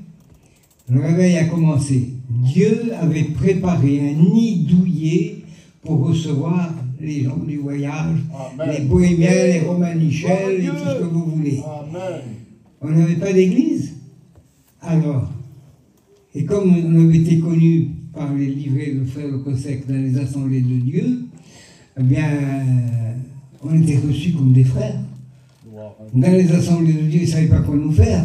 Le réveil a commencé. Dieu avait préparé un nid douillet pour recevoir les gens du voyage, Amen. les bohémiens, les romanichels et tout ce que vous voulez. Amen. On n'avait pas d'église. Alors, et comme on avait été connu par les livrets de frère Le Cossec dans les assemblées de Dieu, eh bien, on était reçus comme des frères. Dans les assemblées de Dieu, ils ne savaient pas quoi nous faire.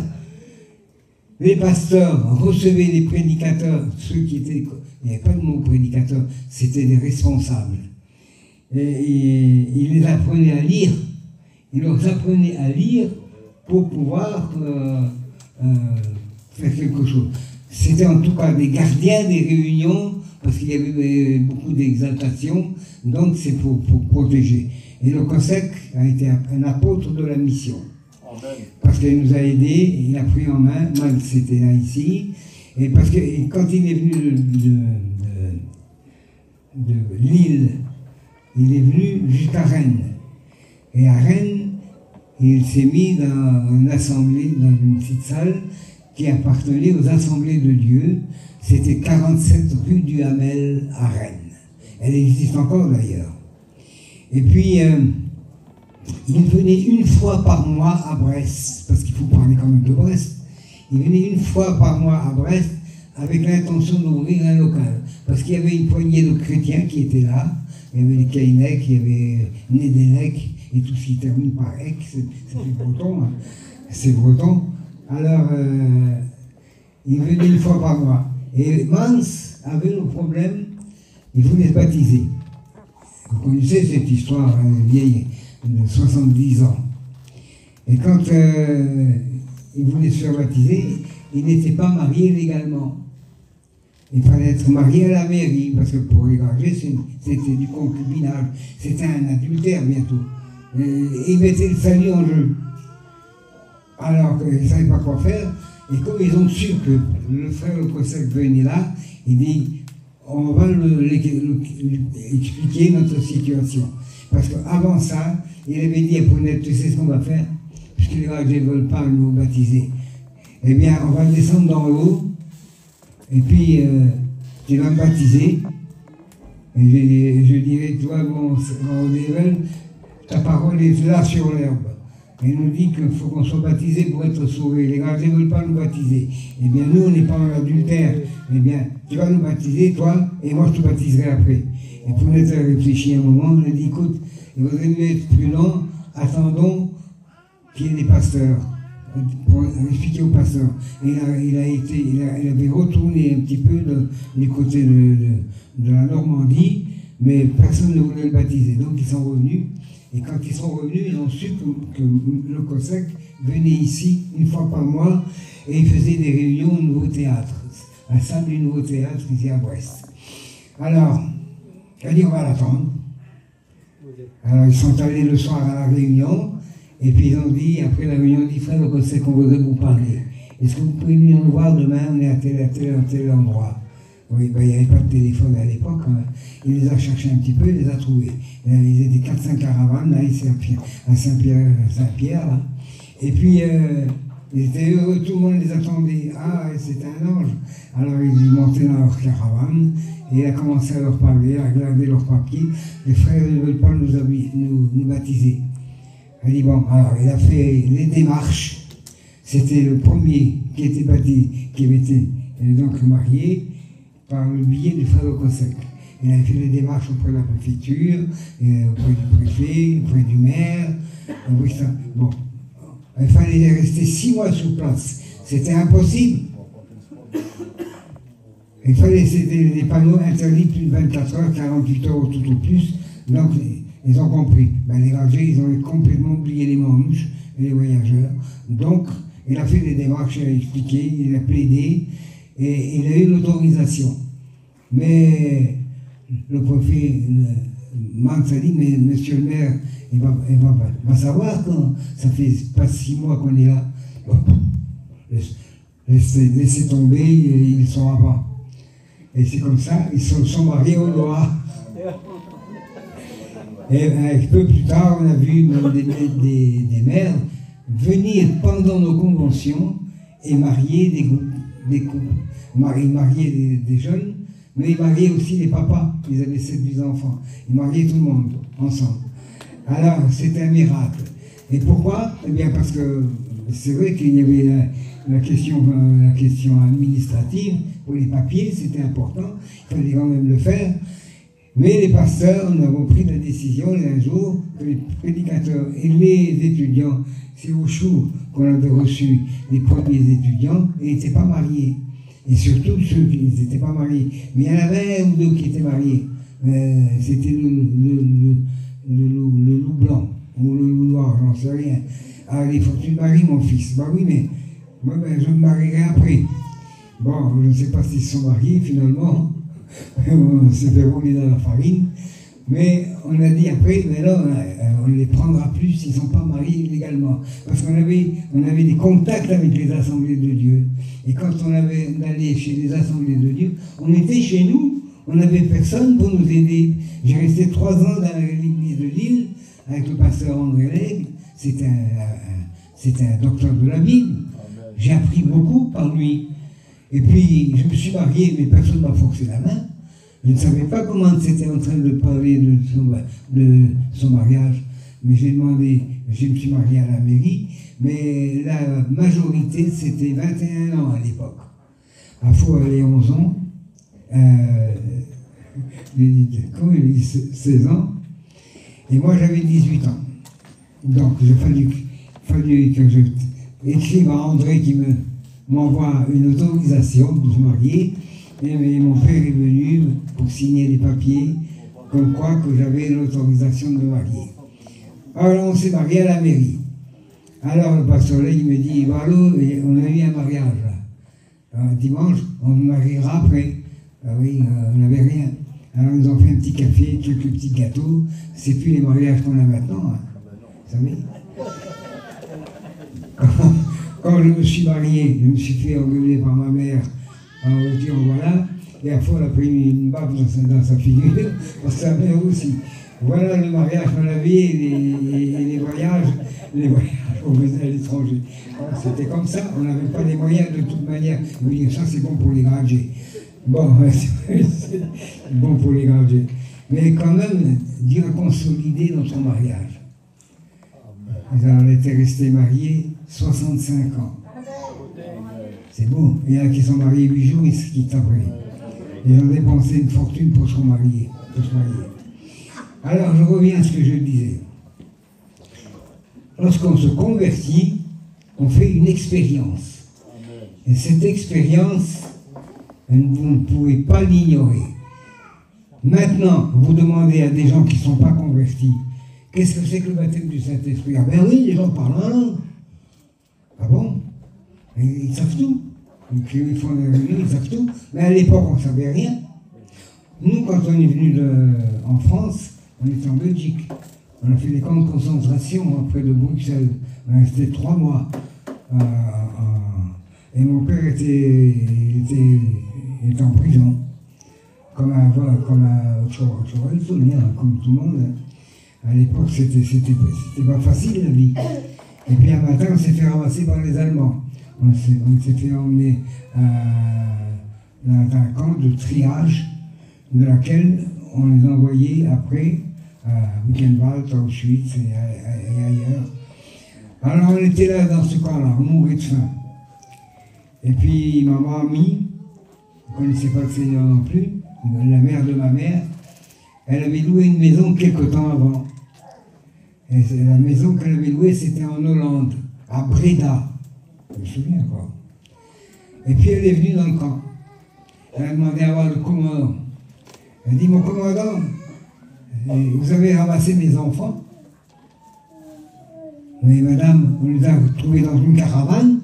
Les pasteurs recevaient les prédicateurs, ceux qui étaient... Il n'y avait pas de mot prédicateur, c'était des responsables. Et ils les apprenaient à lire. Ils leur apprenaient à lire pour pouvoir faire quelque chose. C'était en tout cas des gardiens des réunions, parce qu'il y avait beaucoup d'exaltation, donc c'est pour protéger. Et le COSEC a été un apôtre de la mission. Amen. Parce qu'il nous a aidés, il a pris en main, Max c'était là ici, et parce que quand il est venu de Lille, il est venu jusqu'à Rennes. Et à Rennes, il s'est mis dans une assemblée, dans une petite salle qui appartenait aux assemblées de Dieu. C'était 47 rue du Hamel à Rennes. Elle existe encore d'ailleurs. Et puis, il venait une fois par mois à Brest, parce qu'il faut parler quand même de Brest. Il venait une fois par mois à Brest avec l'intention d'ouvrir un local. Parce qu'il y avait une poignée de chrétiens qui étaient là. Il y avait les Caïnec, il y avait Nédélec, et tout ce qui termine par Ec, c'est plus breton. Hein. C'est breton. Alors, il venait une fois par mois. Et Mans avait le problème, il voulait se baptiser. Vous connaissez cette histoire vieille, de 70 ans. Et quand il voulait se faire baptiser, il n'était pas marié légalement. Il fallait être marié à la mairie, parce que pour égorger, c'était du concubinage. C'était un adultère bientôt. Et il mettait le salut en jeu. Alors qu'ils ne savaient pas quoi faire. Et comme ils ont su que le frère Le Cossec venait là, il dit, on va lui expliquer notre situation. Parce qu'avant ça, il avait dit à Pounette, tu sais ce qu'on va faire? Puisque les rages ne veulent pas nous baptiser. Eh bien, on va descendre dans l'eau, et puis tu vas me baptiser. Et je dirai, toi, bon, ta parole est là sur l'herbe. Elle nous dit qu'il faut qu'on soit baptisé pour être sauvé. Les gars ne veulent pas nous baptiser. Eh bien, nous, on n'est pas en adultère. Eh bien, tu vas nous baptiser, toi, et moi, je te baptiserai après. Et pour nous avoir réfléchi un moment, on a dit, écoute, vous allez être prudent, attendons qu'il y ait des pasteurs, pour expliquer aux pasteurs. Et il avait retourné un petit peu du côté de la Normandie, mais personne ne voulait le baptiser. Donc, ils sont revenus. Et quand ils sont revenus, ils ont su que le COSEC venait ici une fois par mois et il faisait des réunions au Nouveau Théâtre, à la salle du Nouveau Théâtre ici à Brest. Alors, il a dit on va l'attendre. Alors ils sont allés le soir à la réunion et puis ils ont dit, après la réunion, dit frère, le COSEC, on voudrait vous parler. Est-ce que vous pouvez venir nous voir demain, on est à tel endroit. Oui, ben, il n'y avait pas de téléphone à l'époque. Hein. Il les a cherchés un petit peu, il les a trouvés. Ils étaient 4-5 caravanes, là, ici à Saint-Pierre, là. Et puis, ils étaient heureux, tout le monde les attendait. Ah, c'était un ange. Alors, ils montaient dans leur caravane, et il a commencé à leur parler, à regarder leurs papiers. Les frères ne veulent pas nous baptiser. Il a dit, bon, alors, il a fait les démarches. C'était le premier qui était baptisé, qui avait été donc marié, par le biais du frère Le Cossec. Il avait fait les démarches auprès de la préfecture, auprès du préfet, auprès du maire. Bon, il fallait rester 6 mois sur place. C'était impossible. Il fallait, c'était des panneaux interdits plus de 24 heures, 48 heures tout au plus. Donc, ils ont compris. Ben, les rangers, ils ont complètement oublié les manouches et les voyageurs. Donc, il a fait des démarches, il a expliqué, il a plaidé. Et il a eu l'autorisation. Mais le préfet Manx a dit, mais monsieur le maire, il va savoir quand ça fait pas 6 mois qu'on est là. Bon, laissez tomber, il ne saura pas. Et c'est comme ça, ils sont mariés au Loa. Et un peu plus tard, on a vu des maires venir pendant nos conventions et marier des couples. Ils mariaient des jeunes, mais ils mariaient aussi les papas. Ils avaient 7-8 enfants. Ils mariaient tout le monde ensemble. Alors, c'était un miracle. Et pourquoi? Eh bien, parce que c'est vrai qu'il y avait la question administrative. Pour les papiers, c'était important. Il fallait quand même le faire. Mais les pasteurs, nous avons pris la décision un jour que les prédicateurs et les étudiants, c'est au Chou qu'on avait reçu les premiers étudiants, et ils n'étaient pas mariés. Et surtout ceux qui n'étaient pas mariés. Mais il y en avait un ou deux qui étaient mariés. C'était le loup blanc, ou le loup noir, j'en sais rien. Alors il faut que tu te maries, mon fils. Bah oui, mais moi, je me marierai après. Bon, je ne sais pas s'ils se sont mariés finalement. On s'est fait rouler dans la farine. Mais on a dit après, mais là, on ne les prendra plus s'ils ne sont pas mariés légalement. Parce qu'on avait des contacts avec les assemblées de Dieu. Et quand on allait chez les assemblées de Dieu, on était chez nous, on n'avait personne pour nous aider. J'ai resté 3 ans dans l'église de Lille avec le pasteur André Lègue. C'était un docteur de la Bible. J'ai appris beaucoup par lui. Et puis, je me suis marié, mais personne ne m'a forcé la main. Je ne savais pas comment c'était en train de parler de son mariage. Mais je me suis marié à la mairie. Mais la majorité, c'était 21 ans à l'époque. À Faux, elle avait 11 ans. Comment il dit 16 ans. Et moi, j'avais 18 ans. Donc, il a fallu que je écrive à André qui m'envoie une autorisation de se marier. Et mon père est venu pour signer les papiers, comme quoi que j'avais l'autorisation de me marier. Alors, on s'est marié à la mairie. Alors, le pasteur il me dit, voilà, on a eu un mariage. Alors, dimanche, on me mariera après. Ah oui, on n'avait rien. Alors, ils ont fait un petit café, quelques petits gâteaux. C'est plus les mariages qu'on a maintenant. Hein. Vous savez? Quand je me suis marié, je me suis fait engueuler par ma mère en voiture, voilà. Et à fois, elle a pris une baffe dans sa figure, parce que sa mère aussi. Voilà le mariage qu'on avait et les voyages qu'on faisait à l'étranger. C'était comme ça, on n'avait pas les moyens de toute manière. Oui, ça c'est bon pour les gradués. Bon, c'est bon pour les gradués. Mais quand même, Dieu a consolidé notre mariage. On était restés mariés 65 ans. C'est beau. Il y en a qui sont mariés 8 jours, ils se quittent après. Ils ont dépensé une fortune pour se marier. Alors, je reviens à ce que je disais. Lorsqu'on se convertit, on fait une expérience. Et cette expérience, vous ne pouvez pas l'ignorer. Maintenant, vous demandez à des gens qui ne sont pas convertis, qu'est-ce que c'est que le baptême du Saint-Esprit? Ah ben oui, les gens parlent en langue. Ah bon? Et ils savent tout. Ils font des réunions, ils savent tout. Mais à l'époque, on ne savait rien. Nous, quand on est venu en France, on était en Belgique. On a fait des camps de concentration près de Bruxelles. On a resté 3 mois. Et mon père était en prison. Comme à Chorel-Sonia, comme tout le monde. À l'époque, c'était pas facile la vie. Et puis un matin, on s'est fait ramasser par les Allemands. On s'est fait emmener dans un camp de triage, de laquelle on les envoyait après à Buchenwald, à Auschwitz et ailleurs. Alors on était là dans ce camp-là, on mourait de faim. Et puis ma mamie, vous ne connaissez pas le Seigneur non plus, la mère de ma mère, elle avait loué une maison quelque temps avant. Et la maison qu'elle avait louée, c'était en Hollande, à Breda. Je me souviens encore. Et puis elle est venue dans le camp. Elle a demandé à voir le commandant. Elle dit, mon commandant, vous avez ramassé mes enfants? Mais madame, on les a trouvés dans une caravane.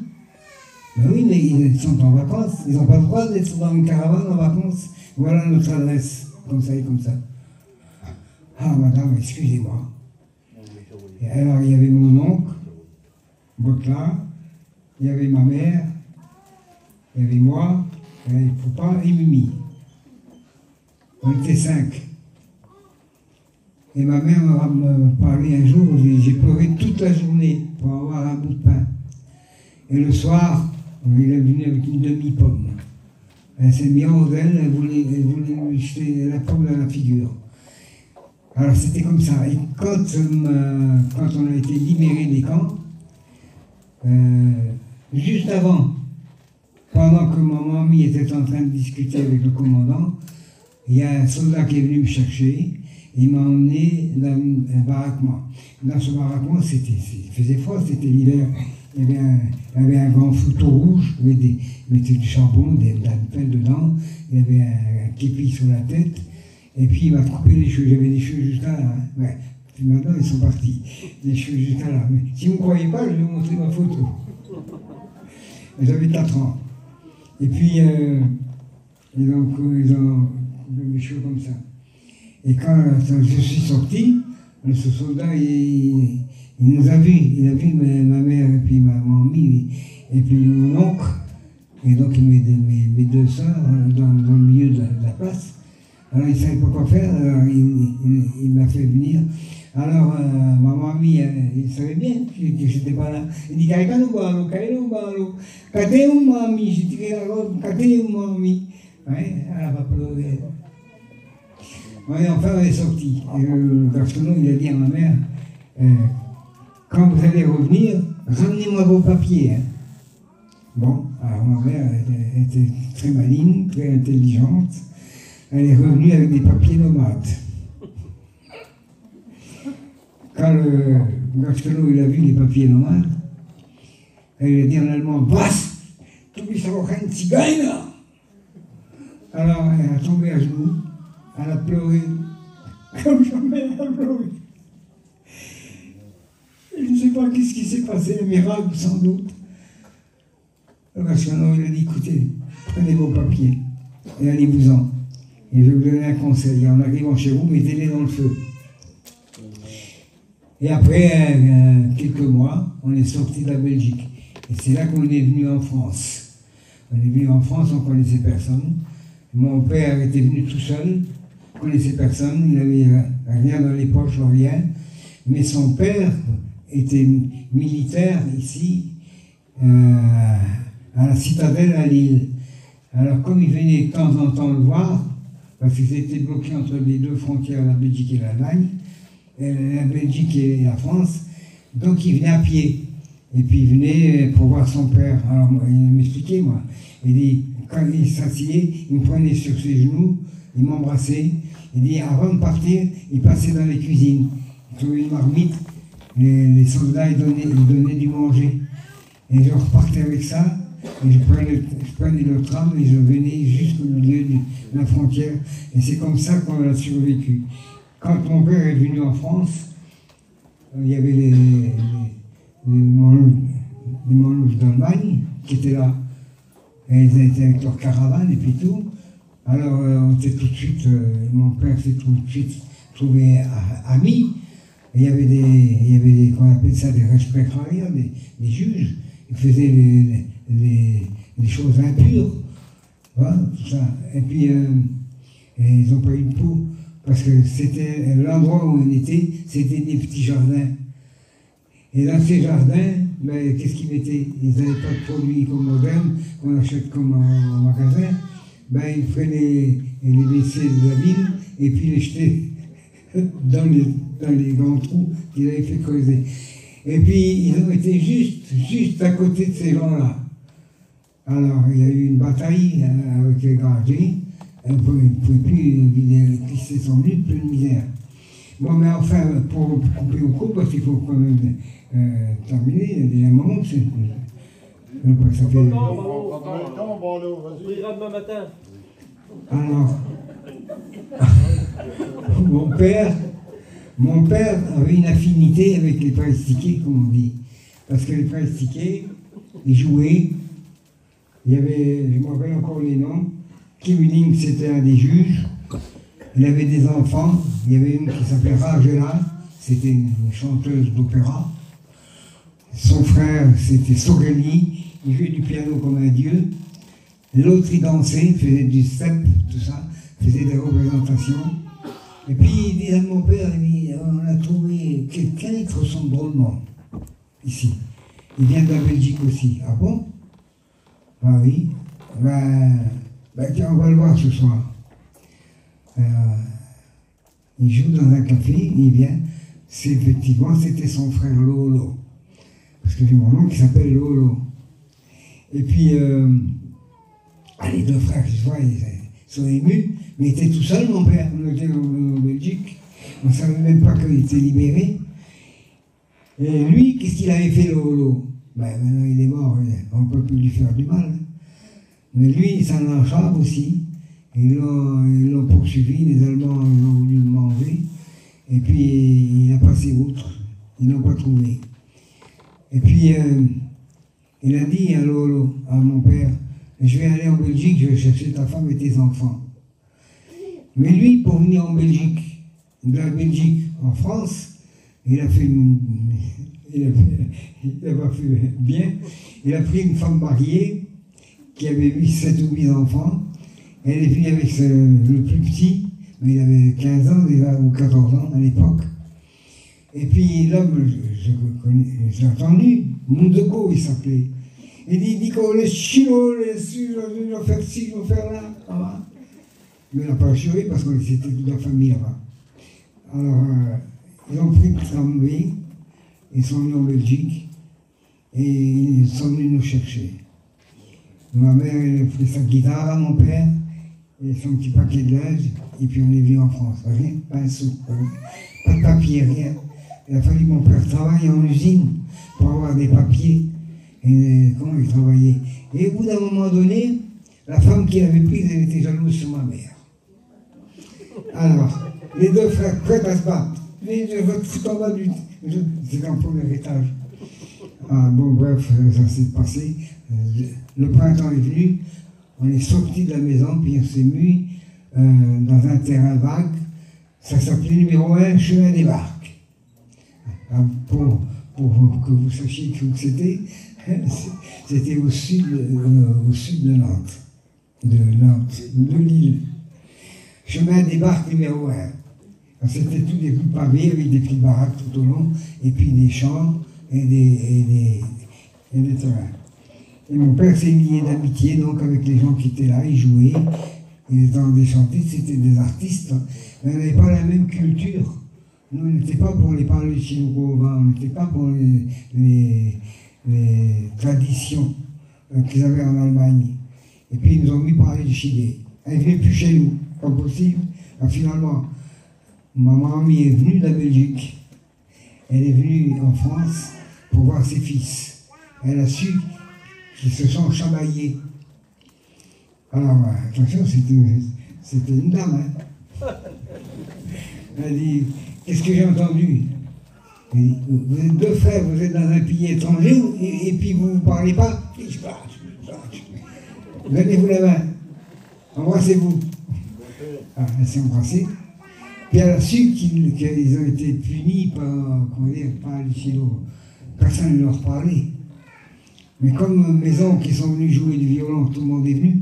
Ben oui, mais ils sont en vacances. Ils n'ont pas le droit d'être dans une caravane en vacances. Voilà notre adresse, comme ça et comme ça. Ah madame, excusez-moi. Et alors il y avait mon oncle, Botla, il y avait ma mère, il y avait moi, il y avait papa et Mimi. On était 5. Et ma mère m'a parlé un jour, j'ai pleuré toute la journée pour avoir un bout de pain. Et le soir, Il est venu avec une demi-pomme. Elle s'est mise en elle, elle voulait lui jeter la pomme dans la figure. Alors c'était comme ça. Et quand on a été libéré des camps, juste avant, pendant que ma mamie était en train de discuter avec le commandant, il y a un soldat qui est venu me chercher. Il m'a emmené dans un baraquement. Dans ce baraquement, il faisait froid, c'était l'hiver. Il y avait un grand fouteau rouge, il mettait du charbon, de la pelle dedans. Il y avait un képi sur la tête. Et puis il m'a coupé les cheveux. J'avais des cheveux jusqu'à là. Hein. Ouais. Puis maintenant, ils sont partis. Les cheveux jusqu'à là. Mais si vous ne croyez pas, je vais vous montrer ma photo. J'avais 4 ans. Et puis, ils ont mes cheveux comme ça. Et quand je suis sorti, ce soldat, il nous a vus. Il a vu ma mère et puis ma mamie et puis mon oncle. Et donc mes 2 sœurs dans le milieu de la place. Alors il ne savait pas quoi faire, alors il m'a fait venir. Alors ma mamie, il savait bien que je n'étais pas là. Il dit, Kaïkanoubalo, Katéou mamie, j'ai tiré la robe, Katéou mamie. Ouais, elle n'a pas pleuré. Ouais, enfin, on est sorti. Et le garçon, il a dit à ma mère, quand vous allez revenir, ramenez-moi vos papiers. Hein. Bon, alors ma mère était très maligne, très intelligente. Elle est revenue avec des papiers nomades. Quand le garçon, il a vu les papiers nomades, elle a dit en allemand, « Was? Du bist auch ein Zigeuner !» Alors, elle a tombé à genoux. Elle a pleuré, comme jamais elle a pleuré. Je ne sais pas qu'est-ce qui s'est passé, un miracle sans doute. Le garçon, il a dit, écoutez, prenez vos papiers et allez-vous-en. Et je vais vous donner un conseil, en arrivant chez vous, mettez-les dans le feu. Et après quelques mois, on est sorti de la Belgique. Et c'est là qu'on est venu en France. On est venu en France, on ne connaissait personne. Mon père était venu tout seul. Il ne connaissait personne, il n'avait rien dans les poches, rien. Mais son père était militaire ici, à la citadelle à Lille. Alors comme il venait de temps en temps le voir, parce qu'ils étaient bloqués entre les 2 frontières, la Belgique et l'Allemagne, la Belgique et la France, donc il venait à pied. Et puis il venait pour voir son père. Alors il m'expliquait, moi. Il dit, quand il s'asseyait, il me prenait sur ses genoux, il m'embrassait. Il dit, avant de partir, il passait dans les cuisines. Il trouvait une marmite, les soldats, ils donnaient du manger. Et je repartais avec ça, et je prenais le tram et je venais jusqu'au milieu de la frontière. Et c'est comme ça qu'on a survécu. Quand mon père est venu en France, il y avait les Manouches d'Allemagne qui étaient là. Et ils étaient avec leur caravane et puis tout. Alors, on était tout de suite, mon père s'est tout de suite trouvé ami. Et il y avait des, qu'on appelle ça des respectariats, des juges. Ils faisaient les choses impures. Voilà, tout ça. Et puis, ils n'ont pas eu de peau. Parce que c'était l'endroit où on était, c'était des petits jardins. Et dans ces jardins, ben, qu'est-ce qu'ils mettaient? Ils n'avaient pas de produits comme modernes, qu'on achète comme en magasin. Ben, ils prenaient les WC de la ville et puis les jetaient dans les grands trous qu'ils avaient fait creuser. Et puis, ils ont été juste à côté de ces gens-là. Alors, il y a eu une bataille avec les gardiens. On ne pouvait plus vider son lit, plus de misère. Bon, mais enfin, pour couper au coup, parce qu'il faut quand même terminer, il y a déjà un moment que ça fait... demain matin. Alors, mon père avait une affinité avec les prestiqués, comme on dit. Parce que les prestiqués, ils jouaient. Il y avait, je me rappelle encore les noms, Kim Ling, c'était un des juges. Il avait des enfants. Il y avait une qui s'appelait Rajela, c'était une chanteuse d'opéra. Son frère, c'était Sorelli. Il jouait du piano comme un dieu. L'autre, il dansait, faisait du step, tout ça, faisait des représentations. Et puis, il dit à mon père, on a trouvé quelqu'un qui ressemble drôlement, ici. Il vient de la Belgique aussi. Ah bon? Paris. Tiens, on va le voir ce soir. Il joue dans un café, il vient. Effectivement, c'était son frère Lolo. Parce que j'ai mon oncle qui s'appelle Lolo. Et puis, les deux frères, je vois, ils sont émus, mais il était tout seul, mon père. On était en Belgique. On ne savait même pas qu'il était libéré. Et lui, qu'est-ce qu'il avait fait, Lolo? Maintenant, il est mort, on ne peut plus lui faire du mal. Mais lui, il s'en enchappe aussi. Ils l'ont poursuivi, les Allemands ont voulu le manger. Et puis, il a passé outre. Ils n'ont pas trouvé. Et puis, il a dit à Lolo, à mon père, je vais aller en Belgique, je vais chercher ta femme et tes enfants. Mais lui, pour venir en Belgique, de la Belgique en France, il a pas fait bien. Il a pris une femme mariée qui avait eu 7 ou 8 enfants. Elle est venue avec le plus petit, mais il avait 15 ans déjà, ou 14 ans à l'époque. Et puis l'homme, j'ai entendu, Mundoko il s'appelait. Il dit Nico, les chinois, je vais faire ci, je vais faire là. Mais il n'a pas assuré parce que c'était toute la famille là-bas. Alors, ils ont pris le tramway, ils sont venus en Belgique et ils sont venus nous chercher. Ma mère, elle a pris sa guitare à mon père et son petit paquet de linge, et puis on est venu en France. Rien, pas un sou, pas de papier, rien. Il a fallu que mon père travaille en usine pour avoir des papiers. Et comment il travaillait. Et au bout d'un moment donné, la femme qu'il avait prise, elle était jalouse sur ma mère. Alors, les deux frères prêts à se battre. Mais je vais te foutre en bas du... C'est dans le premier étage. Bon, bref, ça s'est passé. Le printemps est venu, on est sorti de la maison, puis on s'est mis dans un terrain vague. Ça s'appelait numéro 1, chemin des Barques. Pour que vous sachiez où c'était, c'était au sud de Nantes, de Lille. Chemin des Barques numéro 1. C'était tout des rues pavées avec des petites baraques tout au long, et puis des champs et des terrains. Et mon père s'est lié d'amitié donc avec les gens qui étaient là, ils jouaient, ils étaient dans des chantiers, c'était des artistes, mais on n'avait pas la même culture. Nous, on n'était pas pour les parler chino-covan, on n'était pas pour les traditions qu'ils avaient en Allemagne. Et puis ils nous ont mis parler du Chili. Elle ne venait plus chez nous, pas possible. Alors, finalement, ma mamie est venue de la Belgique. Elle est venue en France pour voir ses fils. Elle a su qu'ils se sont chamaillés. Alors, attention, c'était une dame. Hein. Elle a dit, qu'est-ce que j'ai entendu? Vous êtes deux frères, vous êtes dans un pays étranger, et puis vous ne parlez pas? Donnez-vous la main. Embrassez-vous. Elle s'est embrassée. Puis elle a su qu'ils ont été punis par les Chinois. Personne ne leur parlait. Mais comme mes oncles qui sont venus jouer du violon, tout le monde est venu,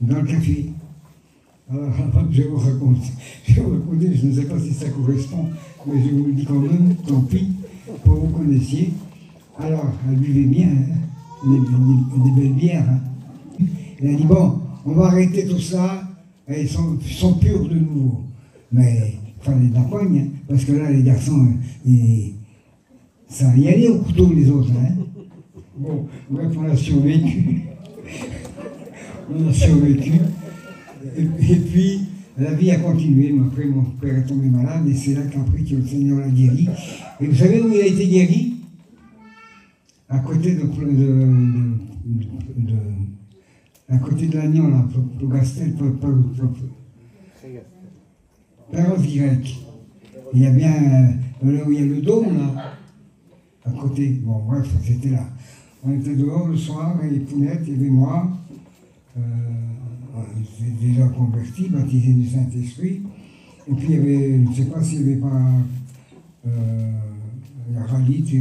dans le café. Alors, je vais vous raconter, je ne sais pas si ça correspond, mais je vous le dis quand même, tant pis, pour que vous connaissiez. Alors, elle buvait bien, hein, des belles bières. Hein. Elle a dit, bon, on va arrêter tout ça, et ils sont purs de nouveau. Mais il fallait de la poigne, hein, parce que là, les garçons, ça y allait au couteau, les autres. Hein. Bon, bref, on a survécu. On a survécu. Et puis, la vie a continué. Après, mon père est tombé malade, et c'est là qu'après que le Seigneur l'a guéri. Et vous savez où il a été guéri? À côté à côté de l'Agnon, là, Plogastel, Perros-Guirec. Il y a bien, là où il y a le dôme, là, à côté. Bon, bref, c'était là. On était dehors le soir, et les pounettes, il y avait moi. J'étais déjà converti, baptisé du Saint-Esprit. Et puis il y avait, je ne sais pas s'il n'y avait pas la Ralite, je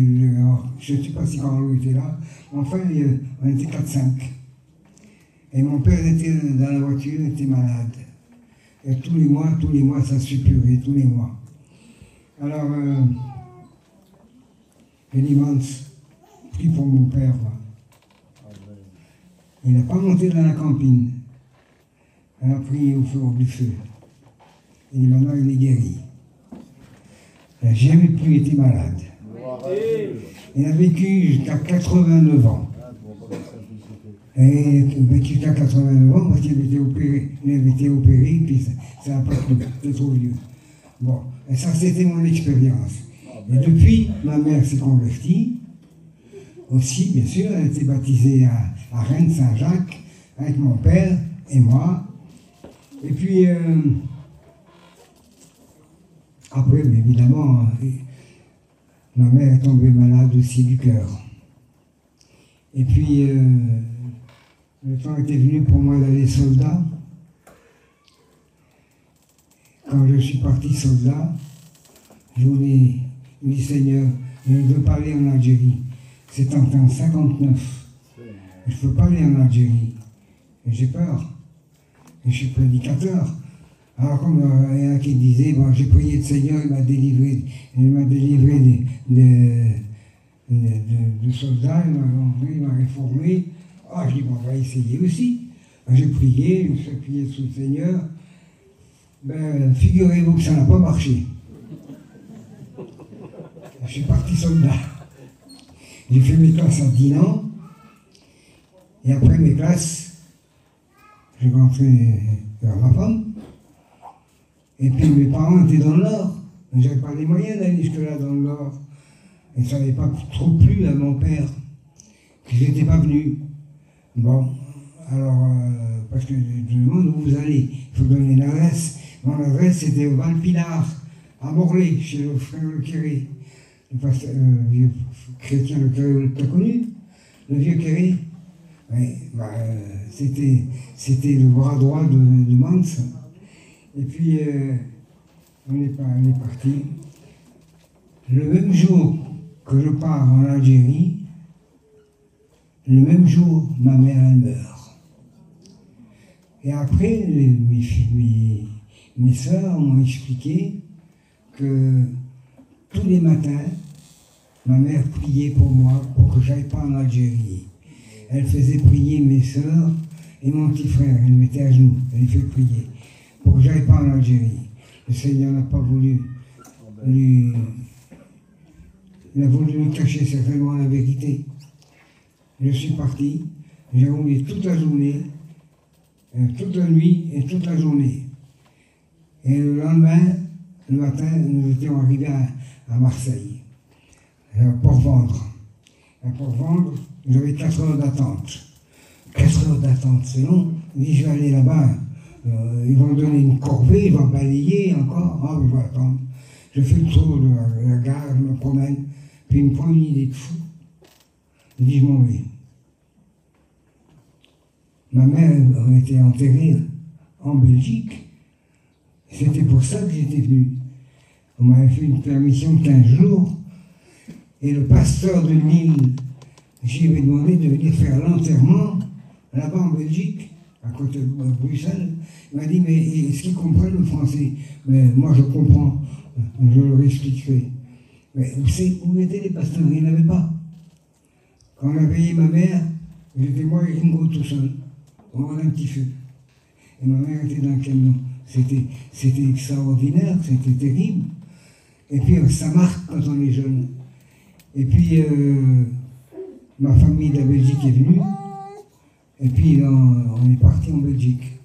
ne sais pas si Carlo était là. Enfin, on était 4-5. Et mon père était dans la voiture, il était malade. Et tous les mois, ça suppurait, tous les mois. Alors, j'ai l'immense prie pour mon père. Il n'a pas monté dans la campine. Elle a prié au feu du feu. Et maintenant, il est guéri. Il n'a jamais plus été malade. Il a vécu jusqu'à 89 ans. Et il a vécu jusqu'à 89 ans parce qu'il avait été opéré. Il avait été opéré, puis ça n'a pas plu. C'est trop vieux. Bon, et ça, c'était mon expérience. Et depuis, ma mère s'est convertie. Aussi, bien sûr, elle a été baptisée à Rennes-Saint-Jacques avec mon père et moi. Et puis, après, évidemment, ma mère est tombée malade aussi du cœur. Et puis, le temps était venu pour moi d'aller soldat. Quand je suis parti soldat, je voulais, je dis Seigneur, je ne veux pas aller en Algérie. C'est en 1959. Je ne peux pas aller en Algérie. J'ai peur. Je suis prédicateur. Alors comme il y en a qui disaient, bon, j'ai prié le Seigneur, il m'a délivré de soldats, il m'a réformé. Ah, je dis, bon, on va essayer aussi. J'ai prié, je me suis appuyé sous le Seigneur. Ben, figurez-vous que ça n'a pas marché. Je suis parti soldat. J'ai fait mes classes à Dinan. Et après mes classes, j'ai rentré vers ma femme. Et puis mes parents étaient dans le Nord. Je n'avais pas les moyens d'aller jusque-là dans le Nord. Et ça n'avait pas trop plu à mon père que je n'étais pas venu. Bon, alors, parce que je me demande où vous allez. Il faut donner une adresse. Mon adresse, c'était au Val-Pilar, à Morlaix, chez le frère Le Quéré. Le pasteur, vieux chrétien Le Quéré, tu as connu? Le vieux Quéré? Oui, bah, c'était le bras droit de Mans. Et puis, on est parti. Le même jour que je pars en Algérie, le même jour, ma mère, elle meurt. Et après, mes sœurs m'ont expliqué que tous les matins, ma mère priait pour moi, pour que je n'aille pas en Algérie. Elle faisait prier mes sœurs et mon petit frère, elle me mettait à genoux, elle les fait prier, pour que je n'aille pas en Algérie. Le Seigneur n'a pas voulu lui... Il a voulu lui cacher certainement la vérité. Je suis parti, j'ai roulé toute la journée, toute la nuit et toute la journée. Et le lendemain, le matin, nous étions arrivés à Marseille, à Port-Vendre. À Port-Vendre, j'avais 4 heures d'attente. 4 heures d'attente, c'est long. Je dis, je vais aller là-bas, ils vont me donner une corvée, ils vont balayer encore. Ah, je vais attendre. Je fais le tour de la gare, je me promène, puis il me prend une idée de fou. Je dis, je m'en vais. Ma mère a été enterrée en Belgique. C'était pour ça que j'étais venu. On m'avait fait une permission de 15 jours. Et le pasteur de Lille, j'y avais demandé de venir faire l'enterrement là-bas en Belgique, à côté de Bruxelles. Il m'a dit, mais est-ce qu'ils comprennent le français? Mais moi je comprends, je leur expliquerai. Mais vous savez, où étaient les pasteurs? Il n'y en avait pas. Quand on a payé ma mère, j'étais moi et Ringo tout seul. On avait un petit feu. Et ma mère était dans le camion. C'était extraordinaire, c'était terrible. Et puis ça marque quand on est jeune. Et puis ma famille de la Belgique est venue. Et puis on est parti en Belgique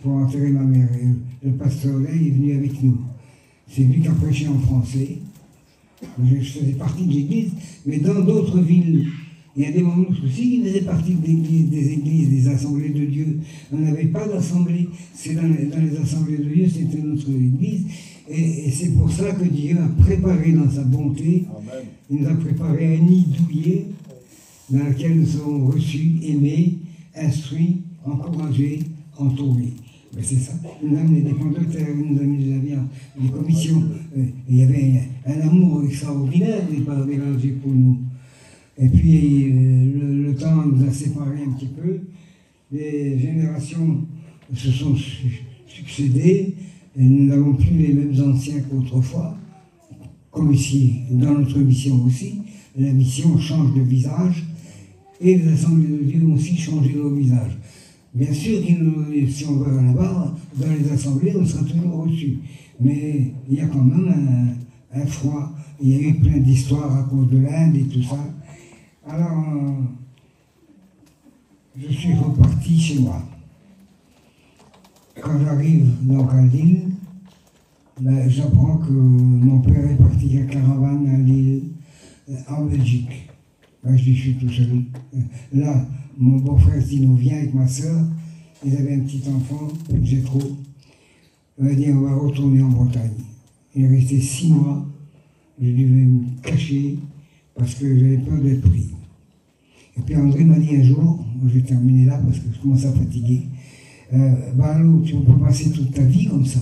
pour enterrer ma mère. Et le pasteur là, il est venu avec nous. C'est lui qui a prêché en français. Je faisais partie de l'église, mais dans d'autres villes, il y a des membres aussi qui faisaient partie des églises, des assemblées de Dieu. On n'avait pas d'assemblée. C'est dans les assemblées de Dieu, c'était notre église. Et c'est pour ça que Dieu a préparé dans sa bonté, Amen. Il nous a préparé un nid douillet dans lequel nous sommes reçus, aimés, instruits, encouragés, entourés. Mais c'est ça. Nous avons des dépendateurs, nous avons des commissions. Il y avait un amour extraordinaire des parents d'évangile pour nous. Et puis le temps nous a séparés un petit peu. Les générations se sont succédées. Et nous n'avons plus les mêmes anciens qu'autrefois. Comme ici, dans notre mission aussi. La mission change de visage. et les assemblées de Dieu ont aussi changé leur visage. Bien sûr, si on va là-bas, dans les assemblées, on sera toujours reçu. Mais il y a quand même un froid. Il y a eu plein d'histoires à cause de l'Inde et tout ça. Alors, je suis reparti chez moi. Quand j'arrive donc à Lille, ben, j'apprends que mon père est parti à caravane à Lille, en Belgique. Ben, je dis, je suis tout seul. Là, mon beau-frère Tino vient avec ma soeur. Ils avaient un petit enfant, j'ai trop. Il m'a dit, on va retourner en Bretagne. Il est resté 6 mois. Je devais me cacher parce que j'avais peur d'être pris. Et puis André m'a dit un jour, je vais terminer là parce que je commence à fatiguer, Barlow, tu ne peux pas passer toute ta vie comme ça.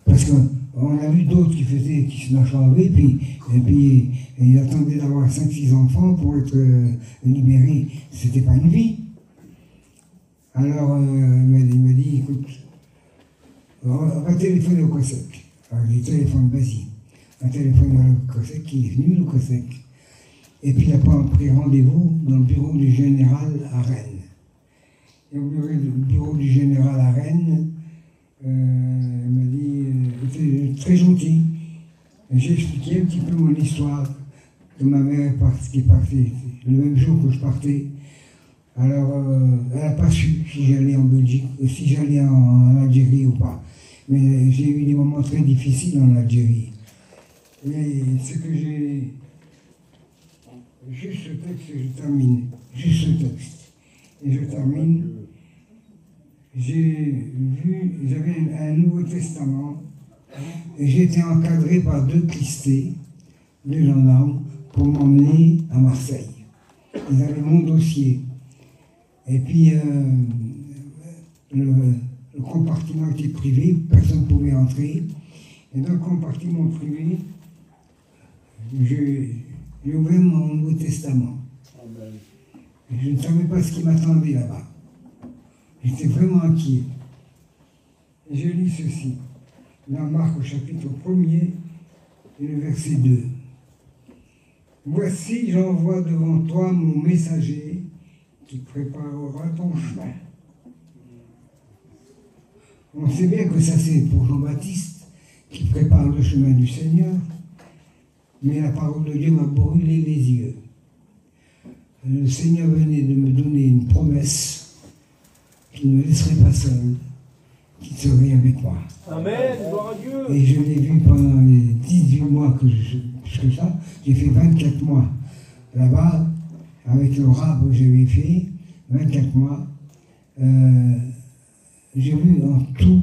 Parce qu'on a vu d'autres qui se nageaient, et puis ils attendaient d'avoir 5-6 enfants pour être libérés. C'était pas une vie. Alors il m'a dit, écoute, on va téléphoner au COSEC. Alors j'ai téléphoné, vas-y. On téléphone au COSEC, qui est venu, le COSEC. Et puis il a pris rendez-vous dans le bureau du général à Rennes. Et au bureau du général à Rennes, il m'a dit, c'était très gentil. J'ai expliqué un petit peu mon histoire, que ma mère qui est partie le même jour que je partais. Alors, elle n'a pas su si j'allais en Belgique, si j'allais en Algérie ou pas. Mais j'ai eu des moments très difficiles en Algérie. Et ce que j'ai... Juste ce texte, je termine. Juste ce texte. Et je termine. J'avais un Nouveau Testament, et j'étais encadré par 2 clistés, 2 gendarmes, pour m'emmener à Marseille. Ils avaient mon dossier. Et puis, le compartiment était privé, personne ne pouvait entrer. Et dans le compartiment privé, j'ai ouvert mon Nouveau Testament. Et je ne savais pas ce qui m'attendait là-bas. J'étais vraiment inquiet. Et je lis ceci, dans Marc au chapitre 1er, et le verset 2. Voici, j'envoie devant toi mon messager qui préparera ton chemin. On sait bien que ça c'est pour Jean-Baptiste qui prépare le chemin du Seigneur, mais la parole de Dieu m'a brûlé les yeux. Le Seigneur venait de me donner une promesse qu'il ne me laisserait pas seul, qu'il serait avec moi. Amen, gloire à Dieu. Et je l'ai vu pendant les 18 mois que ça. J'ai fait 24 mois là-bas, avec le rap que j'avais fait, 24 mois. J'ai vu en tout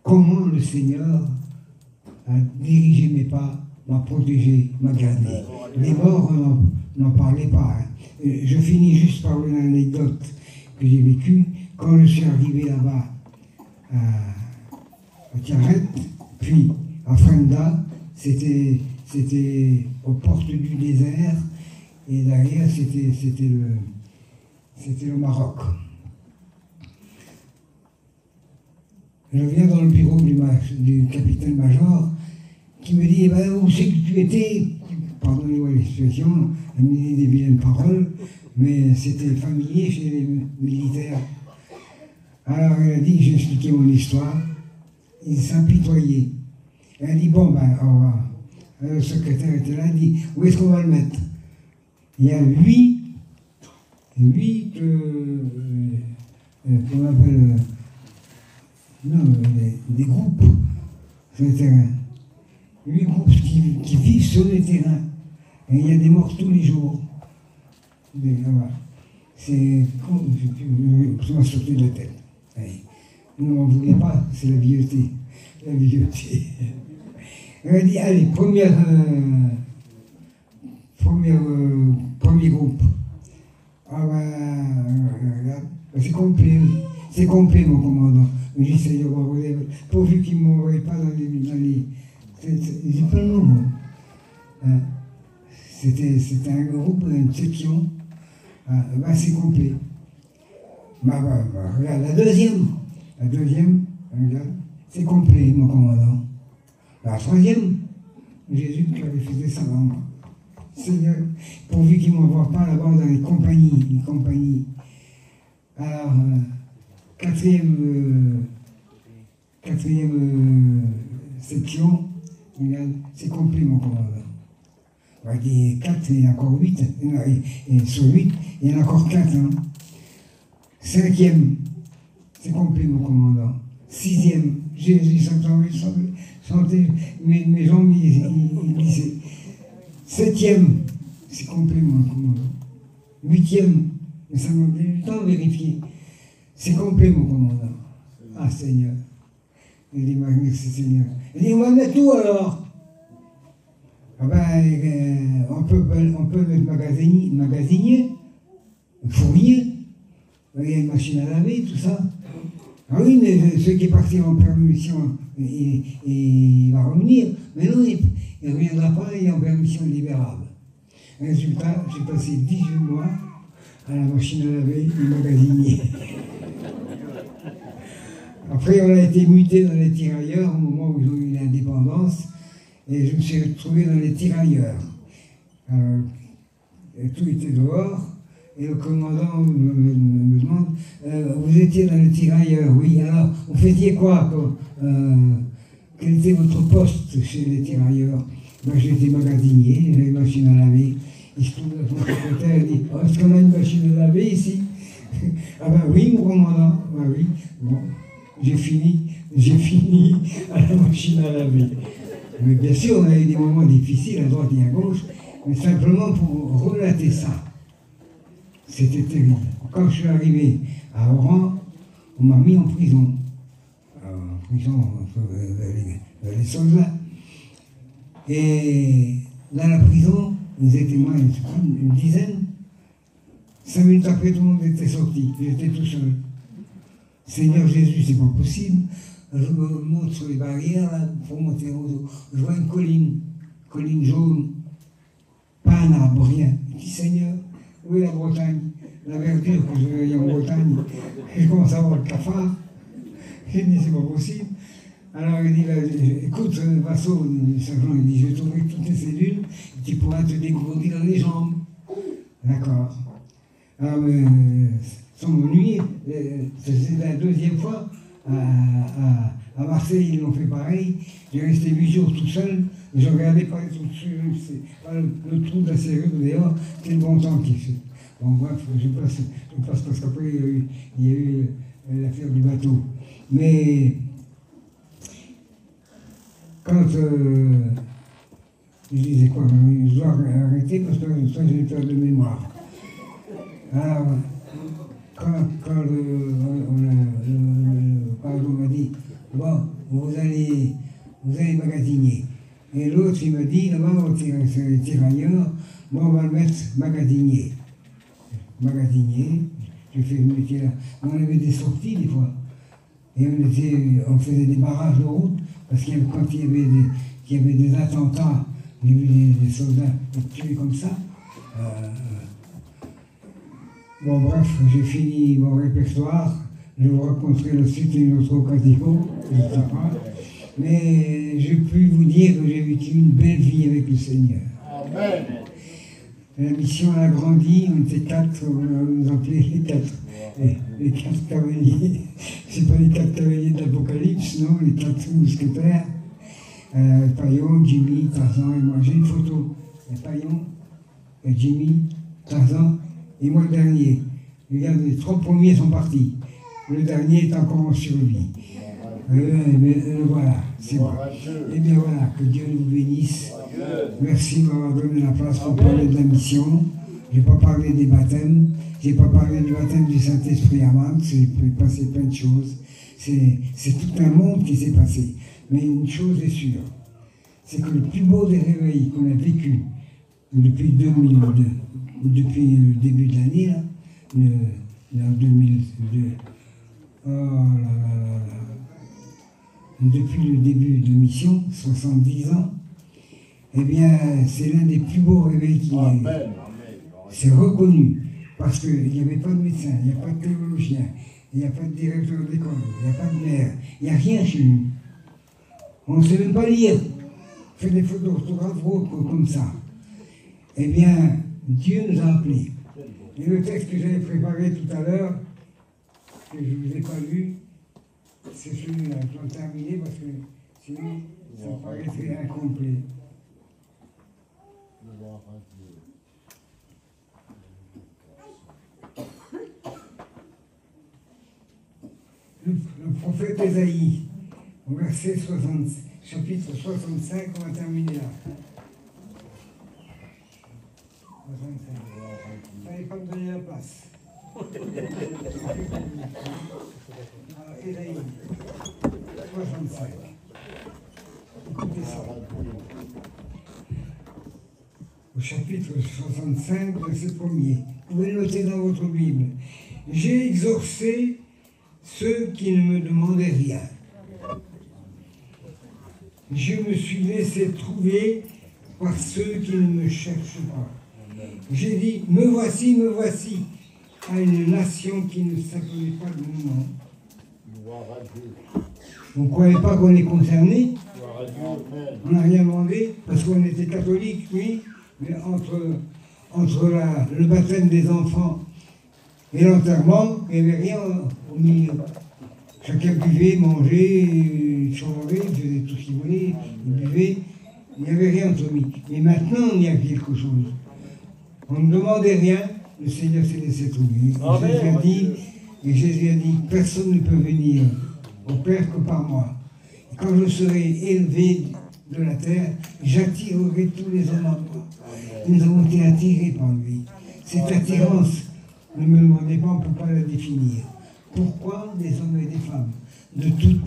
comment le Seigneur a dirigé mes pas, m'a protégé, m'a gardé. Les morts, on n'en parlait pas. Hein. Je finis juste par une anecdote que j'ai vécue. Quand je suis arrivé là-bas à Tiaret, puis à Frenda, c'était aux portes du désert, et derrière c'était le Maroc. Je viens dans le bureau du capitaine-major qui me dit, eh ben, où c'est que tu étais? Pardonnez-moi l'expression, elle me dit des vilaines paroles, mais c'était familier chez les militaires. Alors elle a dit, j'ai expliqué mon histoire, il s'apitoyait. Elle a dit, bon, ben, au revoir. Le secrétaire était là, il dit, où est-ce qu'on va le mettre? Il y a 8 qu'on appelle, des groupes sur le terrain. 8 groupes qui vivent sur le terrain. Et il y a des morts tous les jours. C'est comme, je m'en sortais de la tête. Nous, on ne voulait pas, c'est la vieuxté. La vieuxté. Elle a dit, allez, premier groupe. Ah ben, c'est complet, mon commandant. J'essaie de voir, pourvu qu'ils ne m'envoient pas dans les j'ai pas le nom. Hein. C'était un groupe, une section, assez complet. Regarde, la deuxième, regarde, c'est complet, mon commandant. La troisième, Jésus qui avait fait ça avant moi. Seigneur, pourvu qu'ils ne m'envoient pas là-bas dans les compagnies. Alors, quatrième section, regarde, c'est complet mon commandant. On va dire 4, il y en a encore 8, et sur 8, il y en a encore 4. Hein. 5e, c'est complet mon commandant. 6e, Jésus sentait mes jambes, il glissait. 7e, c'est complet mon commandant. 8e, mais ça m'a donné du temps de vérifier. C'est complet mon commandant. Ah Seigneur. Il dit, merci Seigneur. Il dit, on va mettre tout alors. Ah ben, on peut mettre magasinier, fourrier, il y a une machine à laver, tout ça. Ah oui, mais ceux qui est parti en permission, il va revenir. Mais non, il ne reviendra pas, il est en permission libérable. Résultat, j'ai passé 18 mois à la machine à laver et magasinier. Après, on a été muté dans les tirailleurs au moment où ils ont eu l'indépendance. Et je me suis retrouvé dans les tirailleurs. Et tout était dehors. Et le commandant me demande, vous étiez dans les tirailleurs, oui. Alors, vous faisiez quoi quel était votre poste chez les tirailleurs? Moi, j'étais magasinier, j'avais une machine à laver. Il se trouve dans son secrétaire, il dit, oh, est-ce qu'on a une machine à laver ici? Ah ben oui, mon commandant, ben oui. Bon, j'ai fini à la machine à laver. Mais bien sûr, on a eu des moments difficiles à droite et à gauche, mais simplement pour relater ça. C'était terrible. Quand je suis arrivé à Oran, on m'a mis en prison. En prison, les soldats. Et dans la prison, ils étaient moins une dizaine. 5 minutes après, tout le monde était sorti. J'étais tout seul. Seigneur Jésus, c'est pas possible. Je me monte sur les barrières, là, pour monter au dos. Je vois une colline jaune, pas un arbre, rien. Je dis, Seigneur, où est la Bretagne? La verdure que je voyais en Bretagne. Et je commence à voir le cafard. Je dis, c'est pas possible. Alors il dit, écoute, Vasso, le sergent, il dit, je vais t'ouvrir toutes tes cellules, et tu pourras te dégourdir dans les jambes. D'accord. Alors, sans m'ennuyer, c'est la 2e fois. À Marseille, ils l'ont fait pareil. J'ai resté 8 jours tout seul. Et je regardais par le trou de la serrure dehors. C'est le bon temps qu'il fait. Bon, bref, je passe parce qu'après, il y a eu l'affaire du bateau. Mais quand je disais quoi, je dois arrêter parce que ça, j'ai peur de mémoire. Alors, quand le pardon m'a dit, bon, vous allez magasiner. Et l'autre, il m'a dit, là-bas, sur les tirailleurs, bon, on va le mettre magasinier. J'ai fait ce métier-là. On avait des sorties, des fois. Et on faisait des barrages de route, parce que quand il y avait des attentats, j'ai vu des soldats être tués comme ça. Bon, bref, j'ai fini mon répertoire. Je vous raconterai le suite et une autre occasion, je ne sais pas. Mais je puis vous dire que j'ai vécu une belle vie avec le Seigneur. Amen. La mission a grandi, on était 4, on nous appelait les 4 cavaliers. C'est pas les 4 cavaliers de l'Apocalypse, non, les 4 mousquetaires. Paillon, Jimmy, Tarzan et moi. J'ai une photo. Il y a Paillon, Jimmy, Tarzan et moi le dernier. Regarde, les 3 premiers sont partis. Le dernier est encore en survie. Voilà, c'est bon. Eh bien voilà, que Dieu nous bénisse. Merci de m'avoir donné la place pour parler de la mission. Je n'ai pas parlé des baptêmes. Je n'ai pas parlé du baptême du Saint-Esprit avant. C'est passé plein de choses. C'est tout un monde qui s'est passé. Mais une chose est sûre, c'est que le plus beau des réveils qu'on a vécu depuis 2002, depuis le début de l'année, là, en 2002, oh là là, depuis le début de mission, 70 ans, eh bien, c'est l'un des plus beaux réveils qu'il y a eu. C'est reconnu, parce qu'il n'y avait pas de médecin, il n'y a pas de théologien, il n'y a pas de directeur d'école, il n'y a pas de maire, il n'y a rien chez nous. On ne sait même pas lire. On fait des fautes d'orthographe comme ça. Eh bien, Dieu nous a appelés. Et le texte que j'avais préparé tout à l'heure, que je ne vous ai pas lu, c'est celui-là. Je dois terminer parce que sinon, ça me paraîtrait incomplet. Le prophète Ésaïe, au verset 60, chapitre 65, on va terminer là. 65. Vous n'allez pas me donner la place. Alors, Ésaïe, 65. Écoutez ça. Au chapitre 65, verset 1er. Vous pouvez le noter dans votre Bible. J'ai exorcé ceux qui ne me demandaient rien. Je me suis laissé trouver par ceux qui ne me cherchent pas. J'ai dit, me voici, à une nation qui ne s'appelait pas de mon nom. Vous ne croyez pas qu'on est concerné? On n'a rien demandé, parce qu'on était catholique, oui, mais entre le baptême des enfants et l'enterrement, il n'y avait rien au milieu. Chacun buvait, mangeait, changeait, faisait tout ce qu'il voulait, il buvait, il n'y avait rien entre nous. Mais maintenant, il y a quelque chose. On ne demandait rien, le Seigneur s'est laissé trouver. Et Jésus a dit, personne ne peut venir au Père que par moi. Et quand je serai élevé de la terre, j'attirerai tous les hommes à moi. Nous avons été attirés par lui. Cette attirance, ne me demandez pas, on ne peut pas la définir. Pourquoi des hommes et des femmes de toute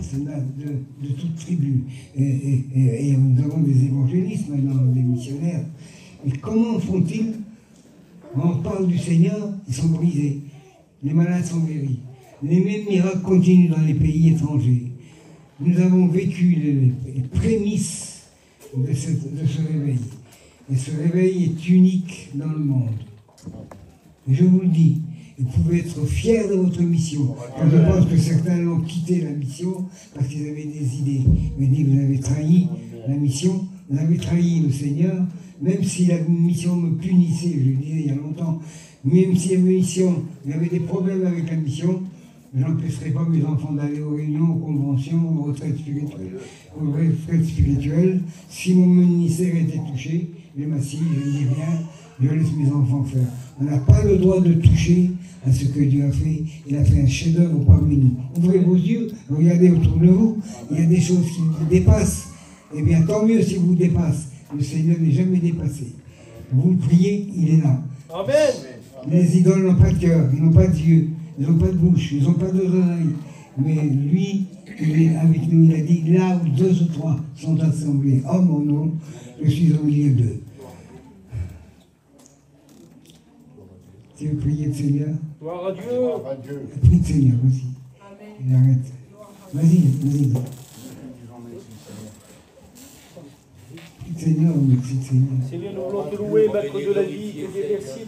tribu et nous avons des évangélistes maintenant, des missionnaires. Mais comment font-ils? On parle du Seigneur, ils sont brisés. Les malades sont guéris. Les mêmes miracles continuent dans les pays étrangers. Nous avons vécu les prémices de ce réveil. Et ce réveil est unique dans le monde. Et je vous le dis, vous pouvez être fiers de votre mission. Car je pense que certains l'ont quitté la mission parce qu'ils avaient des idées. Mais dit, vous avez trahi la mission, vous avez trahi le Seigneur, même si la mission me punissait, je le disais il y a longtemps, même si la mission, il y avait des problèmes avec la mission, je n'empêcherai pas mes enfants d'aller aux réunions, aux conventions, aux retraites spirituelles. Si mon ministère était touché, je m'assieds, je ne dis rien, je laisse mes enfants faire. On n'a pas le droit de toucher à ce que Dieu a fait. Il a fait un chef-d'œuvre parmi nous. Ouvrez vos yeux, regardez autour de vous, il y a des choses qui vous dépassent. Eh bien, tant mieux si vous dépassez. Le Seigneur n'est jamais dépassé. Vous priez, il est là. Amen. Les idoles n'ont pas de cœur, ils n'ont pas d'yeux, ils n'ont pas de bouche, ils n'ont pas d'oreilles. Mais lui, il est avec nous. Il a dit, là où 2 ou 3 sont assemblés en mon nom, je suis au milieu d'eux. Tu veux prier le Seigneur? Gloire à Dieu. Prie le Seigneur aussi. Il arrête. Vas-y. Prie le Seigneur, merci le Seigneur. Seigneur, nous voulons te louer, maître de la vie, te dire merci.